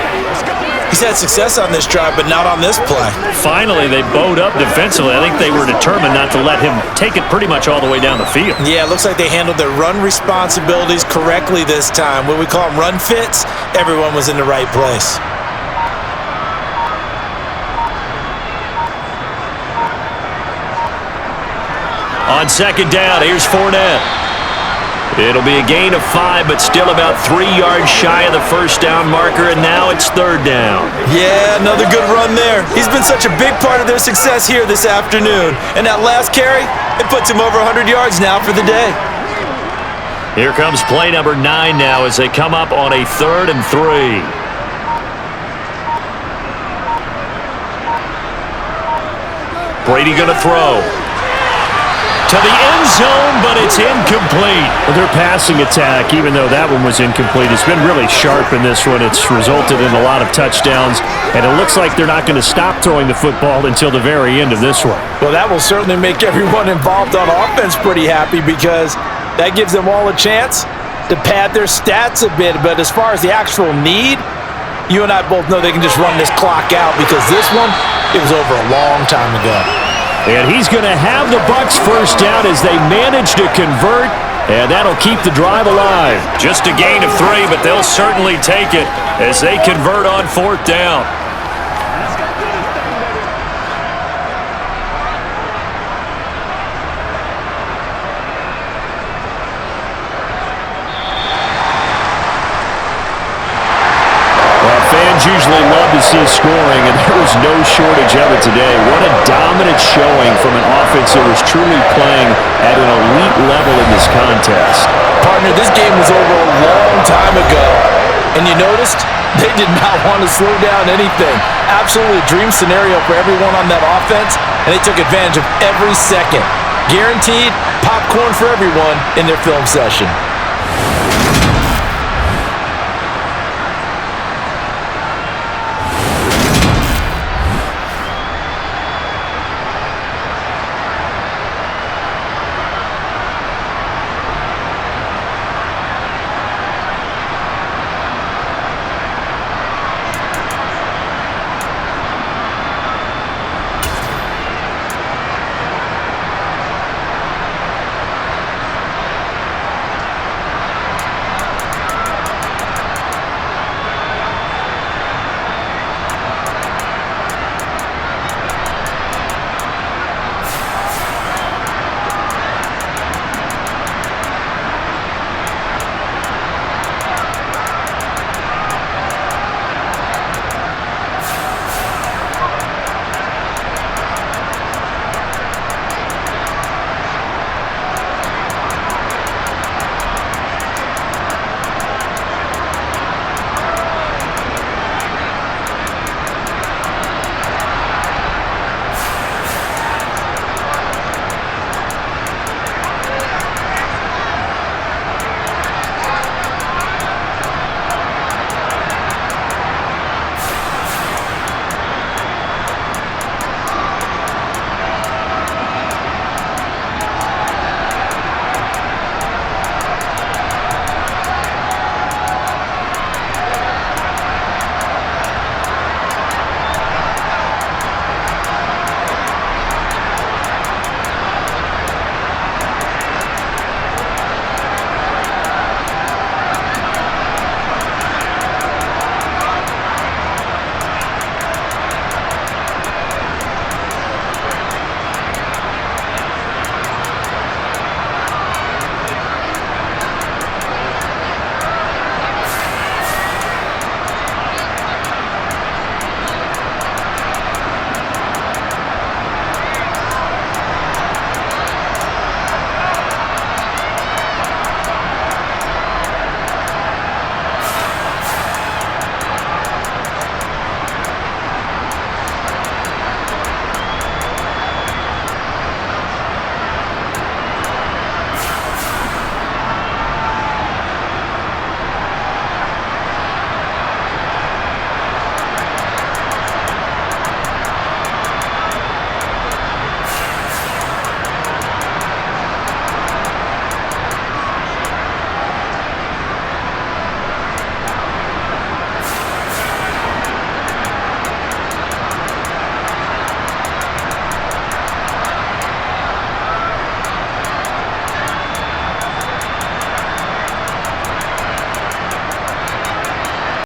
He's had success on this drive, but not on this play. Finally, they bowed up defensively. I think they were determined not to let him take it pretty much all the way down the field. Yeah, it looks like they handled their run responsibilities correctly this time. When we call them run fits, everyone was in the right place. On second down, here's Fournette. It'll be a gain of 5, but still about 3 yards shy of the first down marker, and now it's third down. Yeah, another good run there. He's been such a big part of their success here this afternoon. And that last carry, it puts him over 100 yards now for the day. Here comes play number 9 now as they come up on a 3rd and 3. Brady going to throw. to the end zone, but it's incomplete. Well, their passing attack, even though that one was incomplete, has been really sharp in this one. It's resulted in a lot of touchdowns, and it looks like they're not going to stop throwing the football until the very end of this one. Well, that will certainly make everyone involved on offense pretty happy because that gives them all a chance to pad their stats a bit. But as far as the actual need, you and I both know they can just run this clock out because this one, it was over a long time ago. And he's going to have the BUCS first down as they manage to convert, and that'll keep the drive alive. Just a gain of 3, but they'll certainly take it as they convert on 4th down. Fans usually love to see scoring, and there was no shortage of it today. What a dominant showing from an offense that was truly playing at an elite level in this contest. Partner, this game was over a long time ago, and you noticed they did not want to slow down anything. Absolutely a dream scenario for everyone on that offense, and they took advantage of every second. Guaranteed popcorn for everyone in their film session.